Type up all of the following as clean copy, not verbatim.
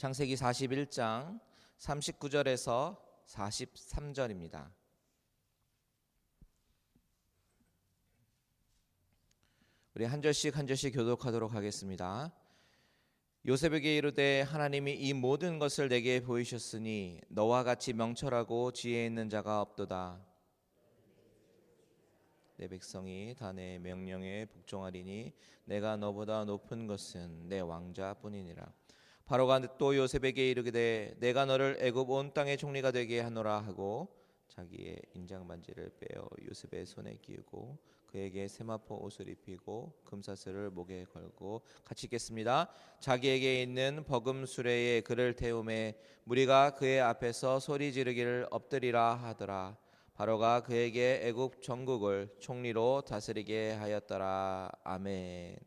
창세기 41장 39절에서 43절입니다. 우리 한 절씩 교독하도록 하겠습니다. 요셉에게 이르되 하나님이 이 모든 것을 내게 보이셨으니 너와 같이 명철하고 지혜 있는 자가 없도다. 내 백성이 다 내 명령에 복종하리니 내가 너보다 높은 것은 내 왕자뿐이니라. 바로가 또 요셉에게 이르되 내가 너를 애굽 온 땅의 총리가 되게 하노라 하고 자기의 인장 반지를 빼어 요셉의 손에 끼우고 그에게 세마포 옷을 입히고 금사슬을 목에 걸고 같이 읽겠습니다. 자기에게 있는 버금 수레에 그를 태우매 무리가 그의 앞에서 소리 지르기를 엎드리라 하더라. 바로가 그에게 애굽 전국을 총리로 다스리게 하였더라. 아멘.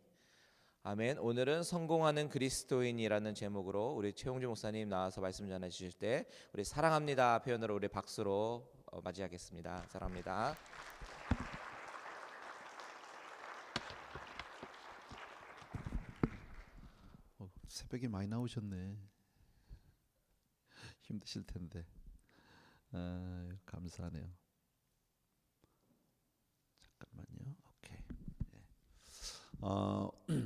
아멘. 오늘은 성공하는 그리스도인이라는 제목으로 우리 최용주 목사님 나와서 말씀 전해 주실 때 우리 사랑합니다 표현으로 우리 박수로 맞이하겠습니다. 사랑합니다. 새벽에 많이 나오셨네. 힘드실 텐데. 감사하네요. 잠깐만요. 오케이.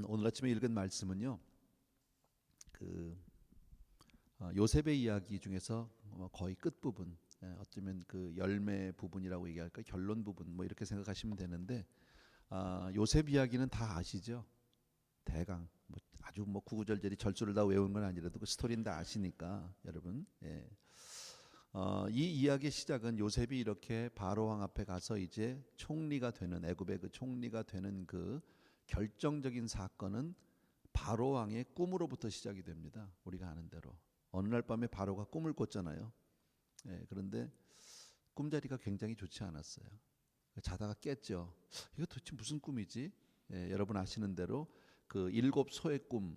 오늘 아침에 읽은 말씀은요. 요셉의 이야기 중에서 거의 끝 부분, 어쩌면 그 열매 부분이라고 얘기할까, 결론 부분 뭐 이렇게 생각하시면 되는데, 요셉 이야기는 다 아시죠? 대강 아주 구구절절히 절수를 다 외우는 건 아니라도 그 스토리는 다 아시니까 여러분. 이 이야기의 시작은 요셉이 이렇게 바로 왕 앞에 가서 이제 총리가 되는, 애굽의 그 총리가 되는 그 결정적인 사건은 바로 왕의 꿈으로부터 시작이 됩니다. 우리가 아는 대로 어느 날 밤에 바로가 꿈을 꿨잖아요. 그런데 꿈자리가 굉장히 좋지 않았어요. 자다가 깼죠. 이거 도대체 무슨 꿈이지? 여러분 아시는 대로 그 7 소의 꿈,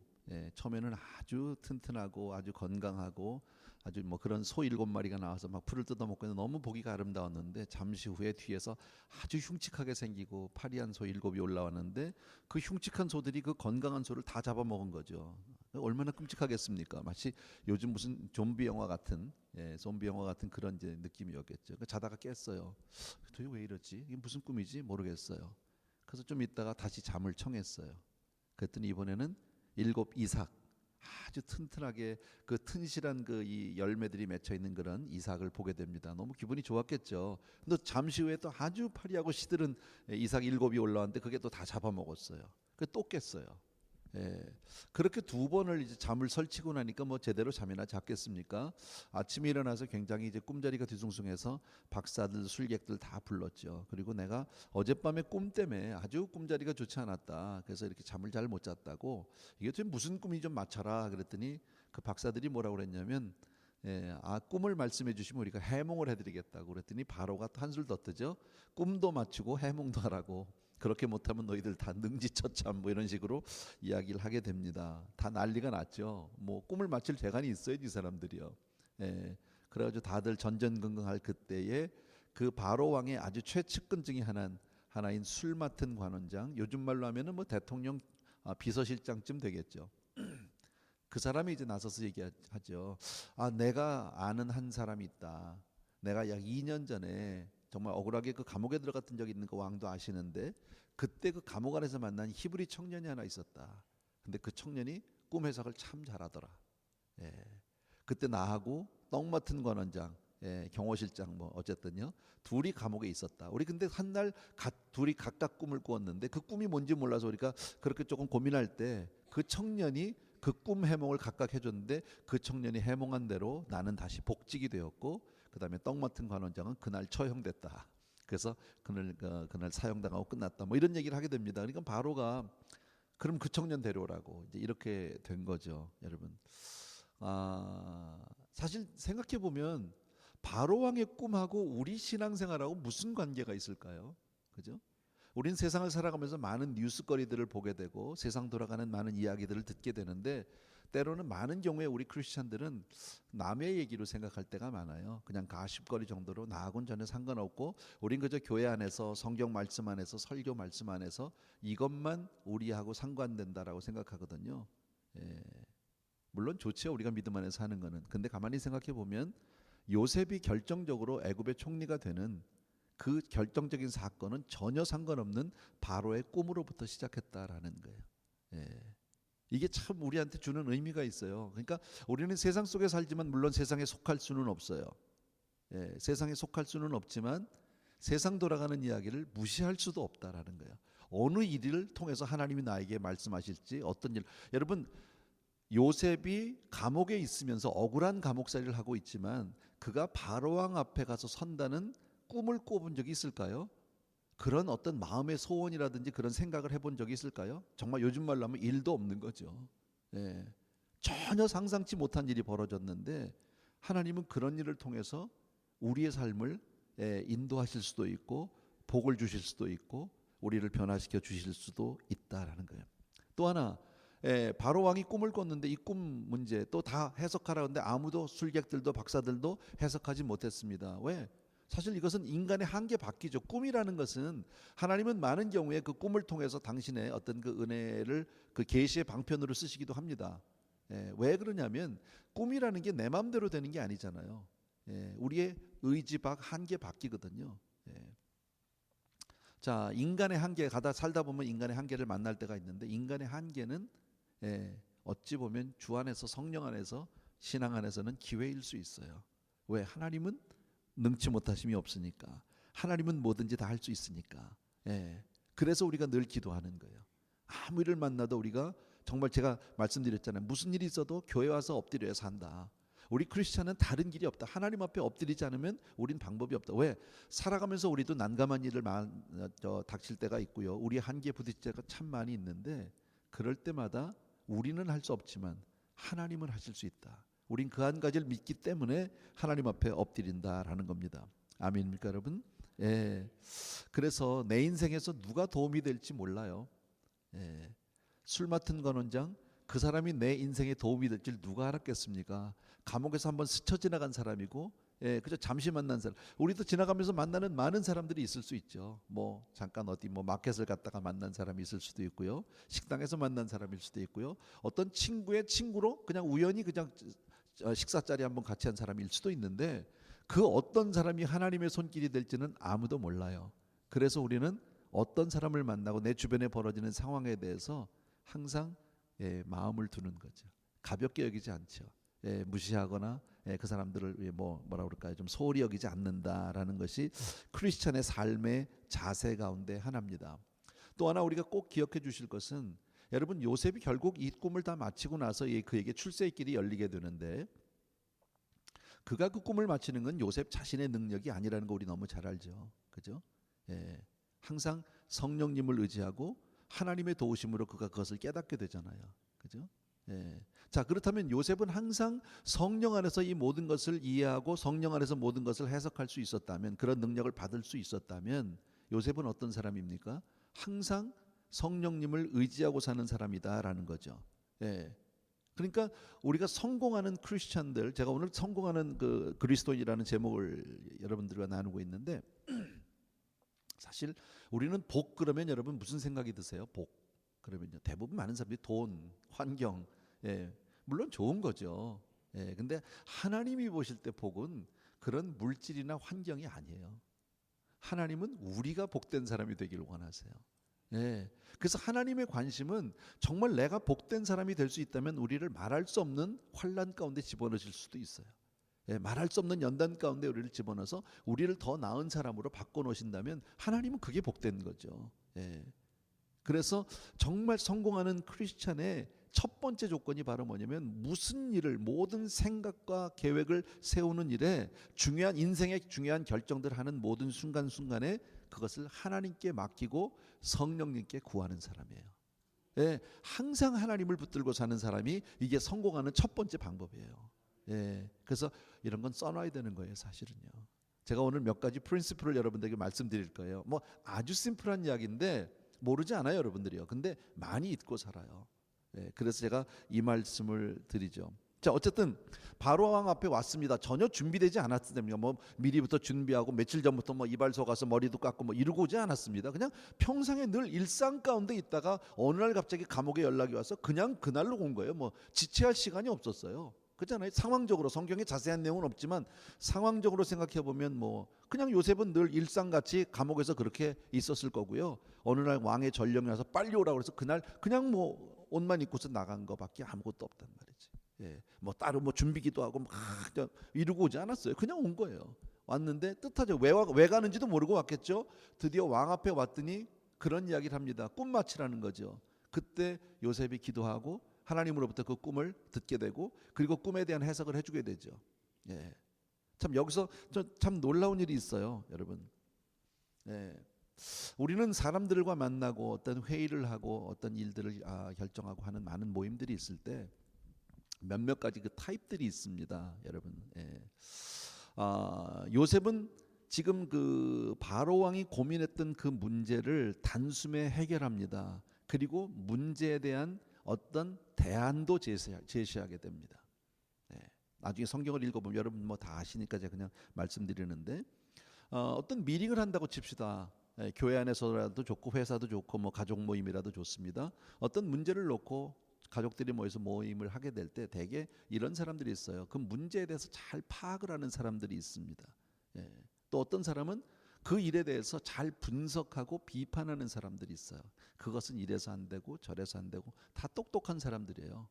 처음에는 아주 튼튼하고 아주 건강하고 아주 그런 소 7마리가 나와서 막 풀을 뜯어먹고 너무 보기가 아름다웠는데, 잠시 후에 뒤에서 아주 흉측하게 생기고 파리한 소 7이 올라왔는데 그 흉측한 소들이 그 건강한 소를 다 잡아먹은 거죠. 얼마나 끔찍하겠습니까? 마치 요즘 무슨 좀비 영화 같은, 좀비 영화 같은 그런 이제 느낌이었겠죠. 자다가 깼어요. 도대체 왜 이러지? 이게 무슨 꿈이지? 모르겠어요. 그래서 좀 있다가 다시 잠을 청했어요. 그랬더니 이번에는 7 이삭, 아주 튼튼하게 그 튼실한 그 이 열매들이 맺혀 있는 그런 이삭을 보게 됩니다. 너무 기분이 좋았겠죠. 근데 잠시 후에 또 아주 파리하고 시들은 이삭 7이 올라왔는데 그게 또 다 잡아먹었어요. 또 깼어요. 그렇게 2번을 이제 잠을 설치고 나니까 제대로 잠이나 잤겠습니까? 아침에 일어나서 굉장히 이제 꿈자리가 뒤숭숭해서 박사들, 술객들 다 불렀죠. 그리고 내가 어젯밤에 꿈 때문에 아주 꿈자리가 좋지 않았다. 그래서 이렇게 잠을 잘 못 잤다고, 이게 좀 무슨 꿈이 좀 맞춰라 그랬더니 그 박사들이 뭐라고 그랬냐면, 꿈을 말씀해 주시면 우리가 해몽을 해드리겠다고 그랬더니 바로가 한술 더 뜨죠. 꿈도 맞추고 해몽도 하라고. 그렇게 못하면 너희들 다 능지처참 이런 식으로 이야기를 하게 됩니다. 다 난리가 났죠. 꿈을 맞출 재간이 있어야지 이 사람들이요. 그래가지고 다들 전전긍긍할 그때에 그 바로 왕의 아주 최측근 중에 하나인 술 맡은 관원장, 요즘 말로 하면은 대통령 비서실장쯤 되겠죠. 그 사람이 이제 나서서 얘기하죠. 내가 아는 한 사람이 있다. 내가 약 2년 전에 정말 억울하게 그 감옥에 들어갔던 적이 있는 그 왕도 아시는데, 그때 그 감옥 안에서 만난 히브리 청년이 하나 있었다. 근데 그 청년이 꿈 해석을 참 잘하더라. 그때 나하고 떡 맡은 관원장, 경호실장 어쨌든요, 둘이 감옥에 있었다. 우리 근데 한 날 둘이 각각 꿈을 꾸었는데 그 꿈이 뭔지 몰라서 우리가 그렇게 조금 고민할 때 그 청년이 그 꿈 해몽을 각각 해줬는데, 그 청년이 해몽한 대로 나는 다시 복직이 되었고, 그 다음에 떡 맡은 관원장은 그날 처형됐다. 그래서 그날 사형당하고 끝났다. 이런 얘기를 하게 됩니다. 그러니까 바로가 그럼 그 청년 데려오라고 이제 이렇게 된 거죠, 여러분. 사실 생각해 보면 바로 왕의 꿈하고 우리 신앙생활하고 무슨 관계가 있을까요? 그죠? 우린 세상을 살아가면서 많은 뉴스거리들을 보게 되고 세상 돌아가는 많은 이야기들을 듣게 되는데, 때로는 많은 경우에 우리 크리스찬들은 남의 얘기로 생각할 때가 많아요. 그냥 가십거리 정도로 나하고는 전혀 상관없고, 우린 그저 교회 안에서 성경 말씀 안에서 설교 말씀 안에서 이것만 우리하고 상관된다라고 생각하거든요. 물론 좋지요. 우리가 믿음 안에 사는 거는. 근데 가만히 생각해 보면 요셉이 결정적으로 애굽의 총리가 되는 그 결정적인 사건은 전혀 상관없는 바로의 꿈으로부터 시작했다라는 거예요. 예. 이게 참 우리한테 주는 의미가 있어요. 그러니까 우리는 세상 속에 살지만 물론 세상에 속할 수는 없어요. 예, 세상에 속할 수는 없지만 세상 돌아가는 이야기를 무시할 수도 없다라는 거예요. 어느 일을 통해서 하나님이 나에게 말씀하실지 어떤 일. 여러분 요셉이 감옥에 있으면서 억울한 감옥살이를 하고 있지만 그가 바로왕 앞에 가서 선다는 꿈을 꿔본 적이 있을까요? 그런 어떤 마음의 소원이라든지 그런 생각을 해본 적이 있을까요? 정말 요즘 말로 하면 일도 없는 거죠. 예. 전혀 상상치 못한 일이 벌어졌는데 하나님은 그런 일을 통해서 우리의 삶을 인도하실 수도 있고 복을 주실 수도 있고 우리를 변화시켜 주실 수도 있다라는 거예요. 또 하나 바로 왕이 꿈을 꿨는데 이 꿈 문제 또 다 해석하라 근데 아무도 술객들도 박사들도 해석하지 못했습니다. 왜? 사실 이것은 인간의 한계 밖이죠. 꿈이라는 것은 하나님은 많은 경우에 그 꿈을 통해서 당신의 어떤 그 은혜를 그 계시의 방편으로 쓰시기도 합니다. 왜 그러냐면 꿈이라는 게 내 마음대로 되는 게 아니잖아요. 우리의 의지 밖 한계 밖이거든요. 자, 인간의 한계 가다 살다 보면 인간의 한계를 만날 때가 있는데 인간의 한계는 어찌 보면 주 안에서 성령 안에서 신앙 안에서는 기회일 수 있어요. 왜? 하나님은 능치 못하심이 없으니까. 하나님은 뭐든지 다 할 수 있으니까. 그래서 우리가 늘 기도하는 거예요. 아무 일을 만나도 우리가 정말 제가 말씀드렸잖아요. 무슨 일이 있어도 교회 와서 엎드려야 산다. 우리 크리스찬은 다른 길이 없다. 하나님 앞에 엎드리지 않으면 우린 방법이 없다. 왜? 살아가면서 우리도 난감한 일을 닥칠 때가 있고요. 우리의 한계에 부딪힐 때가 참 많이 있는데 그럴 때마다 우리는 할 수 없지만 하나님은 하실 수 있다. 우린 그 한 가지를 믿기 때문에 하나님 앞에 엎드린다라는 겁니다. 아멘입니까 여러분? 그래서 내 인생에서 누가 도움이 될지 몰라요. 술 맡은 관원장 그 사람이 내 인생에 도움이 될 줄 누가 알았겠습니까? 감옥에서 한번 스쳐 지나간 사람이고 그저 잠시 만난 사람. 우리도 지나가면서 만나는 많은 사람들이 있을 수 있죠. 뭐 잠깐 어디 뭐 마켓을 갔다가 만난 사람이 있을 수도 있고요. 식당에서 만난 사람일 수도 있고요. 어떤 친구의 친구로 그냥 우연히 그냥 식사 자리 한번 같이 한 사람일 수도 있는데 그 어떤 사람이 하나님의 손길이 될지는 아무도 몰라요. 그래서 우리는 어떤 사람을 만나고 내 주변에 벌어지는 상황에 대해서 항상 마음을 두는 거죠. 가볍게 여기지 않죠. 무시하거나 그 사람들을 뭐라 그럴까요? 좀 소홀히 여기지 않는다라는 것이 크리스천의 삶의 자세 가운데 하나입니다. 또 하나 우리가 꼭 기억해 주실 것은 여러분 요셉이 결국 이 꿈을 다 마치고 나서 그에게 출세의 길이 열리게 되는데 그가 그 꿈을 마치는 건 요셉 자신의 능력이 아니라는 거 우리 너무 잘 알죠. 그죠? 항상 성령님을 의지하고 하나님의 도우심으로 그가 그것을 깨닫게 되잖아요. 그죠? 자, 그렇다면 요셉은 항상 성령 안에서 이 모든 것을 이해하고 성령 안에서 모든 것을 해석할 수 있었다면 그런 능력을 받을 수 있었다면 요셉은 어떤 사람입니까? 항상 성령님을 의지하고 사는 사람이다라는 거죠. 그러니까 우리가 성공하는 크리스찬들, 제가 오늘 성공하는 그 그리스도인이라는 제목을 여러분들과 나누고 있는데 사실 우리는 복 그러면 여러분 무슨 생각이 드세요? 복 그러면요 대부분 많은 사람들이 돈, 환경, 물론 좋은 거죠. 근데 하나님이 보실 때 복은 그런 물질이나 환경이 아니에요. 하나님은 우리가 복된 사람이 되기를 원하세요. 그래서 하나님의 관심은 정말 내가 복된 사람이 될 수 있다면 우리를 말할 수 없는 환난 가운데 집어넣으실 수도 있어요. 말할 수 없는 연단 가운데 우리를 집어넣어서 우리를 더 나은 사람으로 바꿔놓으신다면 하나님은 그게 복된 거죠. 그래서 정말 성공하는 크리스찬의 첫 번째 조건이 바로 뭐냐면 무슨 일을 모든 생각과 계획을 세우는 일에 중요한 인생의 중요한 결정들을 하는 모든 순간순간에 그것을 하나님께 맡기고 성령님께 구하는 사람이에요. 항상 하나님을 붙들고 사는 사람이 이게 성공하는 첫 번째 방법이에요. 그래서 이런 건 써놔야 되는 거예요, 사실은요. 제가 오늘 몇 가지 프린시플을 여러분들에게 말씀드릴 거예요. 뭐 아주 심플한 이야기인데 모르지 않아요, 여러분들이요. 근데 많이 잊고 살아요. 그래서 제가 이 말씀을 드리죠. 자, 어쨌든 바로 왕 앞에 왔습니다. 전혀 준비되지 않았습니다. 뭐 미리부터 준비하고 며칠 전부터 뭐 이발소 가서 머리도 깎고 뭐 이러고 오지 않았습니다. 그냥 평상에 늘 일상 가운데 있다가 어느 날 갑자기 감옥에 연락이 와서 그냥 그날로 온 거예요. 뭐 지체할 시간이 없었어요. 그렇잖아요. 상황적으로 성경에 자세한 내용은 없지만 상황적으로 생각해 보면 뭐 그냥 요셉은 늘 일상같이 감옥에서 그렇게 있었을 거고요. 어느 날 왕의 전령이 와서 빨리 오라고 그래서 그날 그냥 뭐 옷만 입고서 나간 거밖에 아무것도 없단 말이지. 예, 뭐 따로 뭐 준비기도 하고 막 이러고 오지 않았어요. 그냥 온 거예요. 왔는데 뜻하죠. 왜 가는지도 모르고 왔겠죠. 드디어 왕 앞에 왔더니 그런 이야기를 합니다. 꿈마치라는 거죠. 그때 요셉이 기도하고 하나님으로부터 그 꿈을 듣게 되고 그리고 꿈에 대한 해석을 해주게 되죠. 예, 참 여기서 참 놀라운 일이 있어요, 여러분. 예, 우리는 사람들과 만나고 어떤 회의를 하고 어떤 일들을 결정하고 하는 많은 모임들이 있을 때 몇몇 가지 그 타입들이 있습니다, 여러분. 예. 요셉은 지금 그 바로 왕이 고민했던 그 문제를 단숨에 해결합니다. 그리고 문제에 대한 어떤 대안도 제시하게 됩니다. 예. 나중에 성경을 읽어보면 여러분 뭐 다 아시니까 제가 그냥 말씀드리는데 어떤 미팅을 한다고 칩시다. 예, 교회 안에서라도 좋고 회사도 좋고 뭐 가족 모임이라도 좋습니다. 어떤 문제를 놓고 가족들이 모여서 모임을 하게 될 때 대개 이런 사람들이 있어요. 그 문제에 대해서 잘 파악을 하는 사람들이 있습니다. 예. 또 어떤 사람은 그 일에 대해서 잘 분석하고 비판하는 사람들이 있어요. 그것은 이래서 안 되고 저래서 안 되고 다 똑똑한 사람들이에요.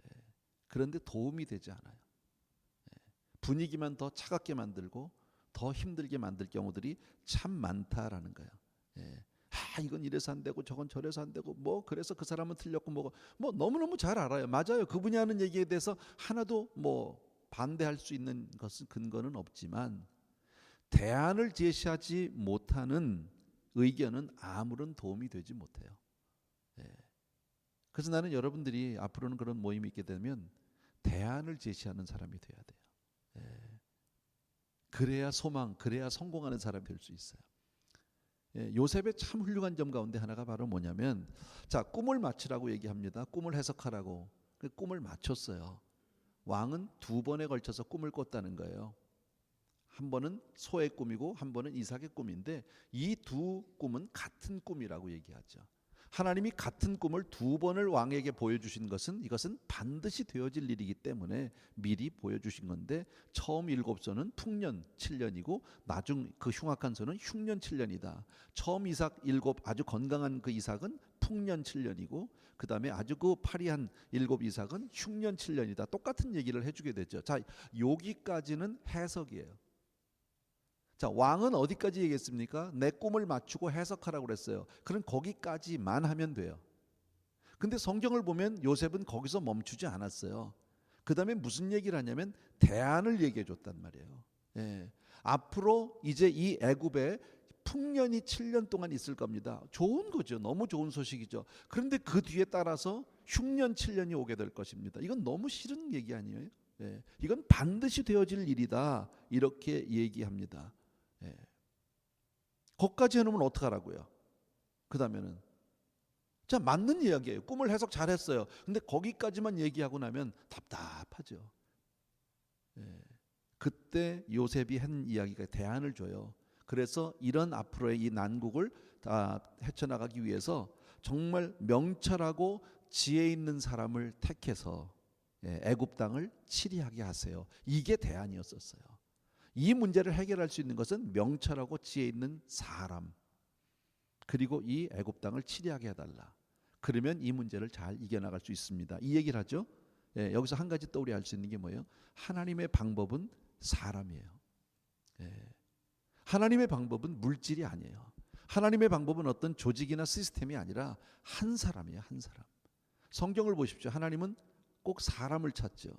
예. 그런데 도움이 되지 않아요. 예. 분위기만 더 차갑게 만들고 더 힘들게 만들 경우들이 참 많다라는 거예요. 예. 이건 이래서 안 되고 저건 저래서 안 되고 뭐 그래서 그 사람은 틀렸고 뭐 너무너무 잘 알아요. 맞아요. 그분이 하는 얘기에 대해서 하나도 뭐 반대할 수 있는 것은 근거는 없지만 대안을 제시하지 못하는 의견은 아무런 도움이 되지 못해요. 예. 그래서 나는 여러분들이 앞으로는 그런 모임이 있게 되면 대안을 제시하는 사람이 돼야 돼요. 예. 그래야 소망, 그래야 성공하는 사람이 될 수 있어요. 예, 요셉의 참 훌륭한 점 가운데 하나가 바로 뭐냐면 자, 꿈을 맞추라고 얘기합니다. 꿈을 해석하라고. 그 꿈을 맞췄어요. 왕은 2번에 걸쳐서 꿈을 꿨다는 거예요. 한 번은 소의 꿈이고 한 번은 이삭의 꿈인데 이 두 꿈은 같은 꿈이라고 얘기하죠. 하나님이 같은 꿈을 2번을 왕에게 보여주신 것은 이것은 반드시 되어질 일이기 때문에 미리 보여주신 건데 처음 7소는 풍년 7년이고 나중 그 흉악한 소는 흉년 7년이다. 처음 이삭 7 아주 건강한 그 이삭은 풍년 7년이고 그 다음에 아주 그 파리한 7 이삭은 흉년 7년이다. 똑같은 얘기를 해주게 되죠. 자, 여기까지는 해석이에요. 자, 왕은 어디까지 얘기했습니까? 내 꿈을 맞추고 해석하라고 그랬어요. 그럼 거기까지만 하면 돼요. 근데 성경을 보면 요셉은 거기서 멈추지 않았어요. 그 다음에 무슨 얘기를 하냐면 대안을 얘기해 줬단 말이에요. 예. 앞으로 이제 이 애굽에 풍년이 7년 동안 있을 겁니다. 좋은 거죠. 너무 좋은 소식이죠. 그런데 그 뒤에 따라서 흉년 7년이 오게 될 것입니다. 이건 너무 싫은 얘기 아니에요? 예. 이건 반드시 되어질 일이다. 이렇게 얘기합니다. 예. 거기까지 해놓으면 어떡하라고요? 그 다음에는 자, 맞는 이야기예요. 꿈을 해석 잘했어요. 근데 거기까지만 얘기하고 나면 답답하죠. 예. 그때 요셉이 한 이야기가 대안을 줘요. 그래서 이런 앞으로의 이 난국을 다 헤쳐나가기 위해서 정말 명철하고 지혜 있는 사람을 택해서 애굽 땅을 치리하게 하세요. 이게 대안이었었어요. 이 문제를 해결할 수 있는 것은 명철하고 지혜 있는 사람 그리고 이 애굽 땅을 치리하게 해달라. 그러면 이 문제를 잘 이겨나갈 수 있습니다. 이 얘기를 하죠. 예, 여기서 한 가지 또 우리 알 수 있는 게 뭐예요? 하나님의 방법은 사람이에요. 예, 하나님의 방법은 물질이 아니에요. 하나님의 방법은 어떤 조직이나 시스템이 아니라 한 사람이에요. 한 사람. 성경을 보십시오. 하나님은 꼭 사람을 찾죠.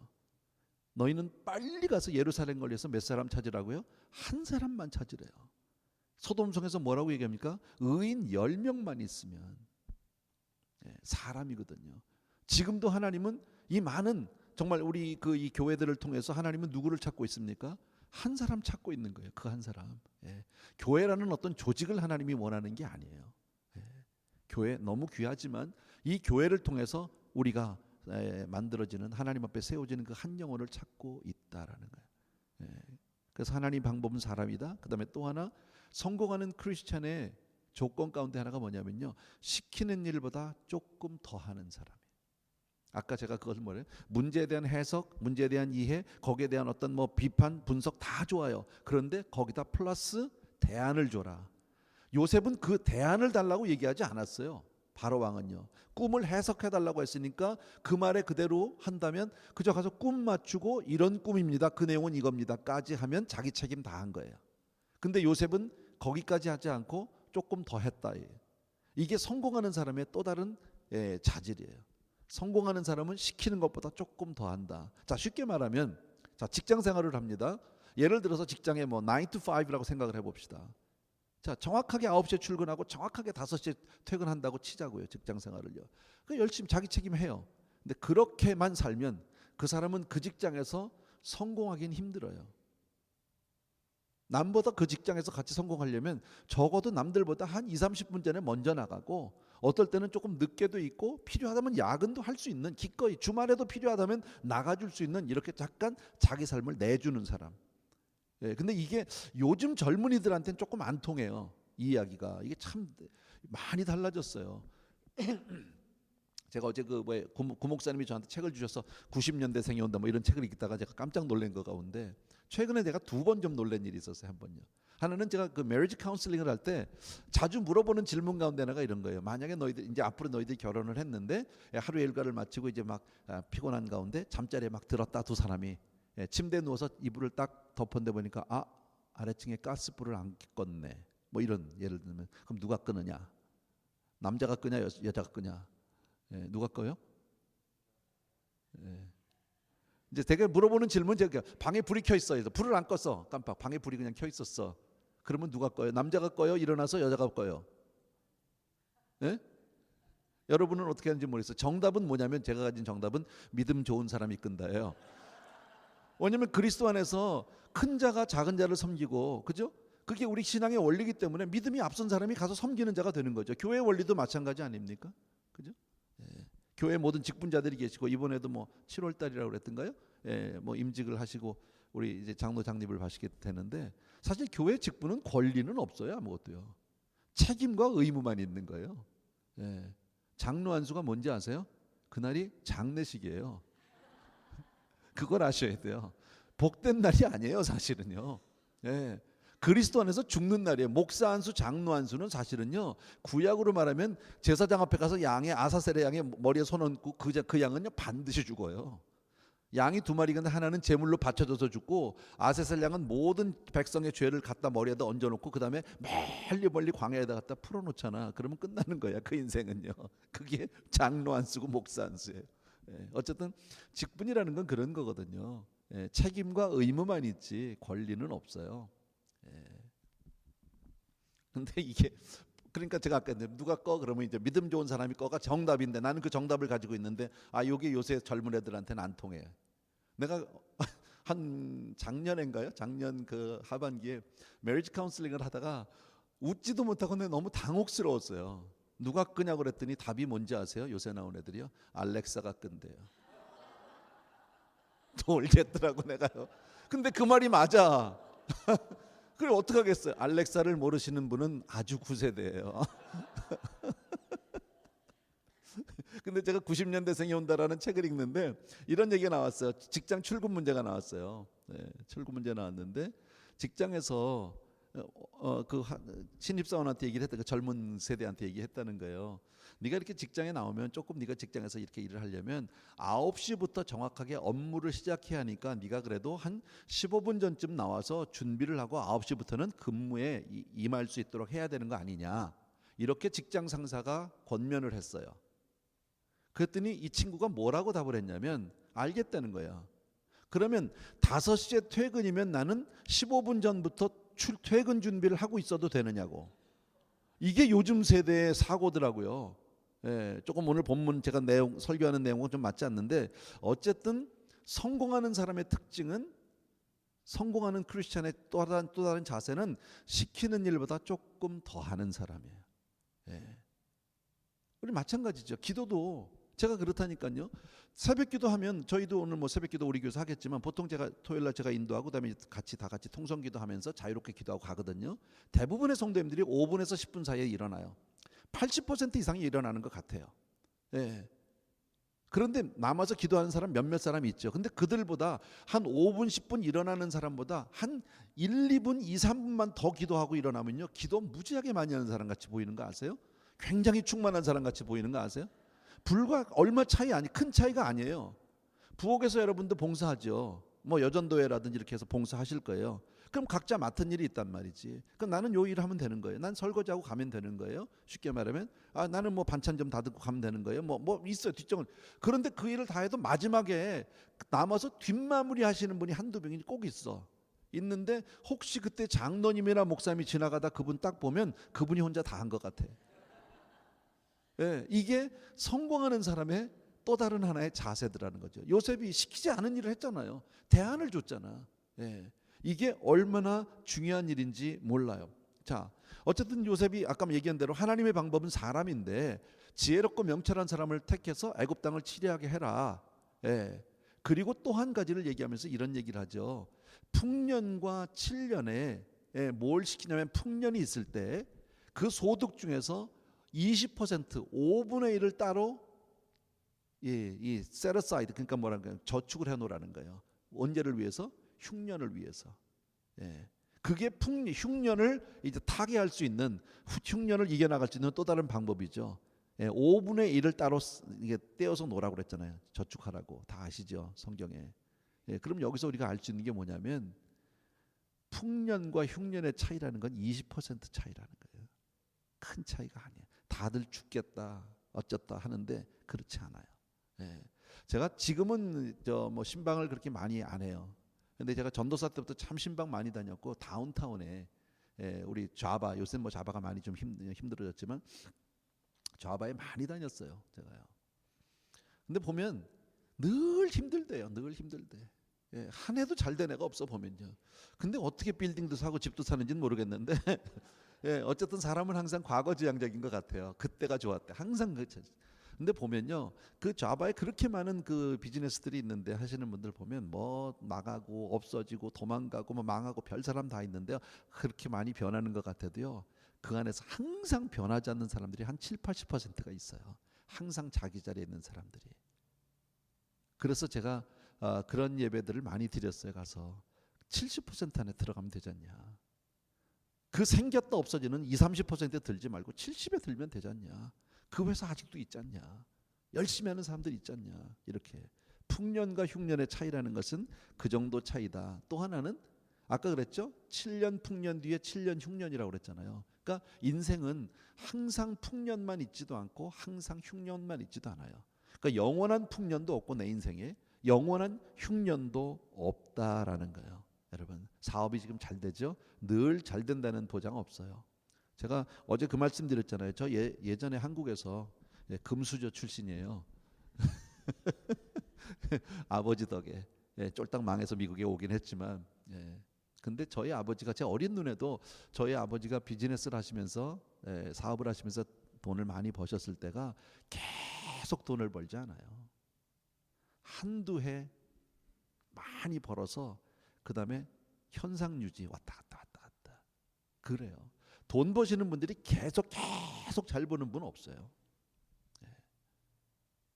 너희는 빨리 가서 예루살렘 거리에서 몇 사람 찾으라고요? 한 사람만 찾으래요. 소돔성에서 뭐라고 얘기합니까? 의인 10명만 있으면 사람이거든요. 지금도 하나님은 이 많은 정말 우리 이 교회들을 통해서 하나님은 누구를 찾고 있습니까? 한 사람 찾고 있는 거예요. 그 한 사람. 교회라는 어떤 조직을 하나님이 원하는 게 아니에요. 교회 너무 귀하지만 이 교회를 통해서 우리가 만들어지는, 하나님 앞에 세워지는 그 한 영혼을 찾고 있다라는 거예요. 그래서 하나님 방법은 사람이다. 그다음에 또 하나, 성공하는 크리스찬의 조건 가운데 하나가 뭐냐면요, 시키는 일보다 조금 더 하는 사람이에요. 아까 제가 그것을 뭐래요? 문제에 대한 해석, 문제에 대한 이해, 거기에 대한 어떤 뭐 비판, 분석 다 좋아요. 그런데 거기다 플러스 대안을 줘라. 요셉은 그 대안을 달라고 얘기하지 않았어요. 바로 왕은요, 꿈을 해석해 달라고 했으니까 그 말에 그대로 한다면 그저 가서 꿈 맞추고 이런 꿈입니다, 그 내용은 이겁니다까지 하면 자기 책임 다 한 거예요. 근데 요셉은 거기까지 하지 않고 조금 더 했다. 이게 성공하는 사람의 또 다른 자질이에요. 성공하는 사람은 시키는 것보다 조금 더 한다. 자, 쉽게 말하면, 자, 직장 생활을 합니다. 예를 들어서 직장에 뭐 9 to 5라고 생각을 해봅시다. 자, 정확하게 9시에 출근하고 정확하게 5시에 퇴근한다고 치자고요. 직장 생활을요. 그 열심히 자기 책임해요. 근데 그렇게만 살면 그 사람은 그 직장에서 성공하기는 힘들어요. 남보다 그 직장에서 같이 성공하려면 적어도 남들보다 한 20-30분 전에 먼저 나가고, 어떨 때는 조금 늦게도 있고, 필요하다면 야근도 할 수 있는, 기꺼이 주말에도 필요하다면 나가줄 수 있는, 이렇게 잠깐 자기 삶을 내주는 사람. 근데 이게 요즘 젊은이들한테는 조금 안 통해요. 이 이야기가. 이게 참 많이 달라졌어요. 제가 어제 구 목사님이 저한테 책을 주셔서 90년대생이 온다 뭐 이런 책을 읽다가 제가 깜짝 놀란 거 가운데, 최근에 내가 2번 좀 놀란 일이 있었어요. 한 번요. 하나는 제가 그 메리지 카운슬링을 할 때 자주 물어보는 질문 가운데 하나가 이런 거예요. 만약에 너희들 이제 앞으로 너희들이 결혼을 했는데 하루 일과를 마치고 이제 막 피곤한 가운데 잠자리에 막 들었다, 두 사람이 침대에 누워서 이불을 딱 덮었는데 보니까 아래층에 가스불을 안 껐네. 뭐 이런, 예를 들면 그럼 누가 끄느냐? 남자가 끄냐, 여자가 끄냐? 누가 꺼요? 이제 되게 물어보는 질문, 제가 방에 불이 켜 있어요. 불을 안 껐어. 깜빡. 방에 불이 그냥 켜 있었어. 그러면 누가 꺼요? 남자가 꺼요? 일어나서 여자가 꺼요? 여러분은 어떻게 하는지 모르겠어요. 정답은 뭐냐면, 제가 가진 정답은 믿음 좋은 사람이 끈다예요. 왜냐면 그리스도 안에서 큰 자가 작은 자를 섬기고, 그죠? 그게 우리 신앙의 원리이기 때문에 믿음이 앞선 사람이 가서 섬기는 자가 되는 거죠. 교회 원리도 마찬가지 아닙니까? 그죠? 교회 모든 직분자들이 계시고, 이번에도 뭐 7월 달이라고 그랬던가요? 뭐 임직을 하시고 우리 이제 장로 장립을 하시게 되는데, 사실 교회 직분은 권리는 없어요. 아무것도요. 책임과 의무만 있는 거예요. 장로 안수가 뭔지 아세요? 그날이 장례식이에요. 그걸 아셔야 돼요. 복된 날이 아니에요, 사실은요. 그리스도 안에서 죽는 날이에요. 목사 안수, 장로 안수는 사실은요, 구약으로 말하면 제사장 앞에 가서 양의, 아사셀의 양의 머리에 손 얹고 그 양은요 반드시 죽어요. 양이 2마리인데 하나는 제물로 바쳐져서 죽고, 아사셀 양은 모든 백성의 죄를 갖다 머리에다 얹어놓고 그 다음에 멀리 광야에다 갖다 풀어놓잖아. 그러면 끝나는 거야, 그 인생은요. 그게 장로 안수고 목사 안수예요. 어쨌든 직분이라는 건 그런 거거든요. 책임과 의무만 있지 권리는 없어요. 근데 이게, 그러니까 제가 아까 누가 꺼 그러면 이제 믿음 좋은 사람이 꺼가 정답인데, 나는 그 정답을 가지고 있는데 이게 요새 젊은 애들한테는 안 통해. 내가 한 작년인가요? 작년 그 하반기에 메리지 카운슬링을 하다가 웃지도 못하고 내가 너무 당혹스러웠어요. 누가 끄냐고 그랬더니 답이 뭔지 아세요? 요새 나온 애들이요, 알렉사가 끈대요. 놀겠더라고 내가요. 근데 그 말이 맞아. 그래 어떡하겠어요? 알렉사를 모르시는 분은 아주 구세대예요. 근데 제가 90년대생이 온다라는 책을 읽는데 이런 얘기가 나왔어요. 직장 출근 문제가 나왔어요. 출근 문제 나왔는데, 직장에서 그 신입사원한테 얘기를 했다. 그 젊은 세대한테 얘기했다는 거예요. 네가 이렇게 직장에 나오면 조금, 네가 직장에서 이렇게 일을 하려면 9시부터 정확하게 업무를 시작해야 하니까 네가 그래도 한 15분 전쯤 나와서 준비를 하고 9시부터는 근무에 임할 수 있도록 해야 되는 거 아니냐, 이렇게 직장 상사가 권면을 했어요. 그랬더니 이 친구가 뭐라고 답을 했냐면, 알겠다는 거야. 그러면 5시에 퇴근이면 나는 15분 전부터 퇴근 준비를 하고 있어도 되느냐고. 이게 요즘 세대의 사고더라고요. 조금 오늘 본문 제가 설교하는 내용은 좀 맞지 않는데, 어쨌든 성공하는 사람의 특징은, 성공하는 크리스찬의 또 다른 자세는 시키는 일보다 조금 더 하는 사람이에요. 우리 마찬가지죠. 기도도 제가 그렇다니까요. 새벽기도 하면 저희도 오늘 뭐 새벽기도 우리 교회에서 하겠지만 보통 제가 토요일날 제가 인도하고 그다음에 다 같이 통성기도 하면서 자유롭게 기도하고 가거든요. 대부분의 성도님들이 5분에서 10분 사이에 일어나요. 80% 이상이 일어나는 것 같아요. 예. 그런데 남아서 기도하는 사람 몇몇 사람이 있죠. 근데 그들보다 한 5분 10분 일어나는 사람보다 한 1, 2분 2, 3분만 더 기도하고 일어나면요, 기도 무지하게 많이 하는 사람 같이 보이는 거 아세요? 굉장히 충만한 사람 같이 보이는 거 아세요? 불과 얼마 차이 큰 차이가 아니에요. 부엌에서 여러분도 봉사하죠. 뭐 여전도회라든지 이렇게 해서 봉사하실 거예요. 그럼 각자 맡은 일이 있단 말이지. 그럼 나는 요 일을 하면 되는 거예요. 난 설거지하고 가면 되는 거예요. 쉽게 말하면 나는 뭐 반찬 좀 다듬고 가면 되는 거예요. 뭐 있어요, 뒷정은. 그런데 그 일을 다 해도 마지막에 남아서 뒷마무리 하시는 분이 한두 명이 꼭 있어. 있는데 혹시 그때 장로님이나 목사님이 지나가다 그분 딱 보면 그분이 혼자 다 한 것 같아. 예, 이게 성공하는 사람의 또 다른 하나의 자세더라는 거죠. 요셉이 시키지 않은 일을 했잖아요. 대안을 줬잖아. 예, 이게 얼마나 중요한 일인지 몰라요. 자, 어쨌든 요셉이 아까 얘기한 대로 하나님의 방법은 사람인데 지혜롭고 명철한 사람을 택해서 애굽 땅을 치리하게 해라. 예, 그리고 또 한 가지를 얘기하면서 이런 얘기를 하죠. 풍년과 7년에 뭘 시키냐면 풍년이 있을 때 그 소득 중에서 20% 5분의 1을 따로 이 set aside, 그러니까 뭐라는 저축을 해놓으라는 거예요. 언제를 위해서? 흉년을 위해서. 예. 그게 흉년을 이제 타개할 수 있는, 흉년을 이겨나갈 수 있는 또 다른 방법이죠. 예, 5분의 1을 따로 이게 떼어서 놓으라고 그랬잖아요. 저축하라고. 다 아시죠, 성경에. 예, 그럼 여기서 우리가 알 수 있는 게 뭐냐면 풍년과 흉년의 차이라는 건 20% 차이라는 거예요. 큰 차이가 아니에요. 다들 죽겠다 어쩌다 하는데 그렇지 않아요. 예. 제가 지금은 뭐 신방을 그렇게 많이 안 해요. 근데 제가 전도사 때부터 참 신방 많이 다녔고 다운타운에 우리 좌바, 요새 뭐 좌바가 많이 좀 힘들어졌지만 좌바에 많이 다녔어요, 제가요. 근데 보면 늘 힘들대요. 늘 힘들대. 예, 한 해도 잘 된 애가 없어 보면요. 근데 어떻게 빌딩도 사고 집도 사는지는 모르겠는데 예, 어쨌든 사람은 항상 과거지향적인 것 같아요. 그때가 좋았대. 항상 그. 근데 보면요, 그 좌바에 그렇게 많은 그 비즈니스들이 있는데 하시는 분들 보면 뭐 나가고 없어지고 도망가고 뭐 망하고 별 사람 다 있는데요. 그렇게 많이 변하는 것 같아도요, 그 안에서 항상 변하지 않는 사람들이 한 7, 80%가 있어요. 항상 자기 자리에 있는 사람들이. 그래서 제가 그런 예배들을 많이 드렸어요. 가서 70% 안에 들어가면 되지 않냐. 그 생겼다 없어지는 20, 30% 들지 말고 70에 들면 되지 않냐. 그 회사 아직도 있지 않냐. 열심히 하는 사람들이 있지 않냐. 이렇게 풍년과 흉년의 차이라는 것은 그 정도 차이다. 또 하나는 아까 그랬죠. 7년 풍년 뒤에 7년 흉년이라고 그랬잖아요. 그러니까 인생은 항상 풍년만 있지도 않고 항상 흉년만 있지도 않아요. 그러니까 영원한 풍년도 없고 내 인생에 영원한 흉년도 없다라는 거예요. 여러분, 사업이 지금 잘 되죠? 늘 잘 된다는 보장 없어요. 제가 어제 그 말씀 드렸잖아요. 저 예전에 한국에서 금수저 출신이에요. 아버지 덕에 쫄딱 망해서 미국에 오긴 했지만, 근데 저희 아버지가, 제 어린 눈에도 저희 아버지가 비즈니스를 하시면서 사업을 하시면서 돈을 많이 버셨을 때가 계속 돈을 벌지 않아요. 한두 해 많이 벌어서 그 다음에 현상 유지 왔다 갔다 그래요. 돈 버시는 분들이 계속 잘 버는 분 없어요.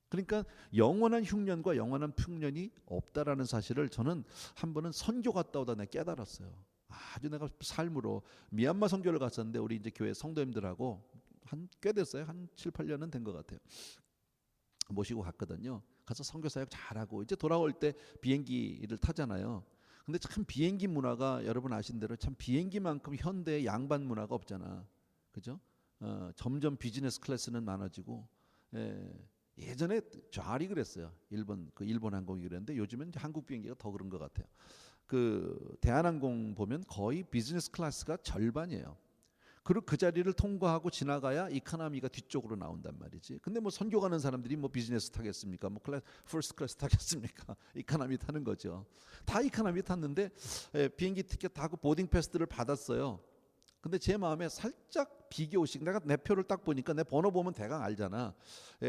그러니까 영원한 흉년과 영원한 풍년이 없다라는 사실을 저는 한 번은 선교 갔다 오다 내가 깨달았어요. 아주 내가 삶으로 미얀마 선교를 갔었는데 우리 이제 교회 성도님들하고 꽤 됐어요. 한 7, 8년은 된 것 같아요. 모시고 갔거든요. 가서 선교 사역 잘하고 이제 돌아올 때 비행기를 타잖아요. 근데 참 비행기 문화가 여러분 아신 대로 참 비행기만큼 현대의 양반 문화가 없잖아. 그죠? 점점 비즈니스 클래스는 많아지고 예전에 좌리 그랬어요. 일본 항공이 그랬는데 요즘은 한국 비행기가 더 그런 것 같아요. 그 대한항공 보면 거의 비즈니스 클래스가 절반이에요. 그리고 그 자리를 통과하고 지나가야 이코노미가 뒤쪽으로 나온단 말이지. 근데 뭐 선교 가는 사람들이 뭐 비즈니스 타겠습니까? 뭐 퍼스트 클래스 타겠습니까? 이코노미 타는 거죠. 다 이코노미 탔는데 비행기 티켓 타고 보딩 패스를 받았어요. 근데 제 마음에 살짝 비교식, 내가 내 표를 딱 보니까 내 번호 보면 대강 알잖아.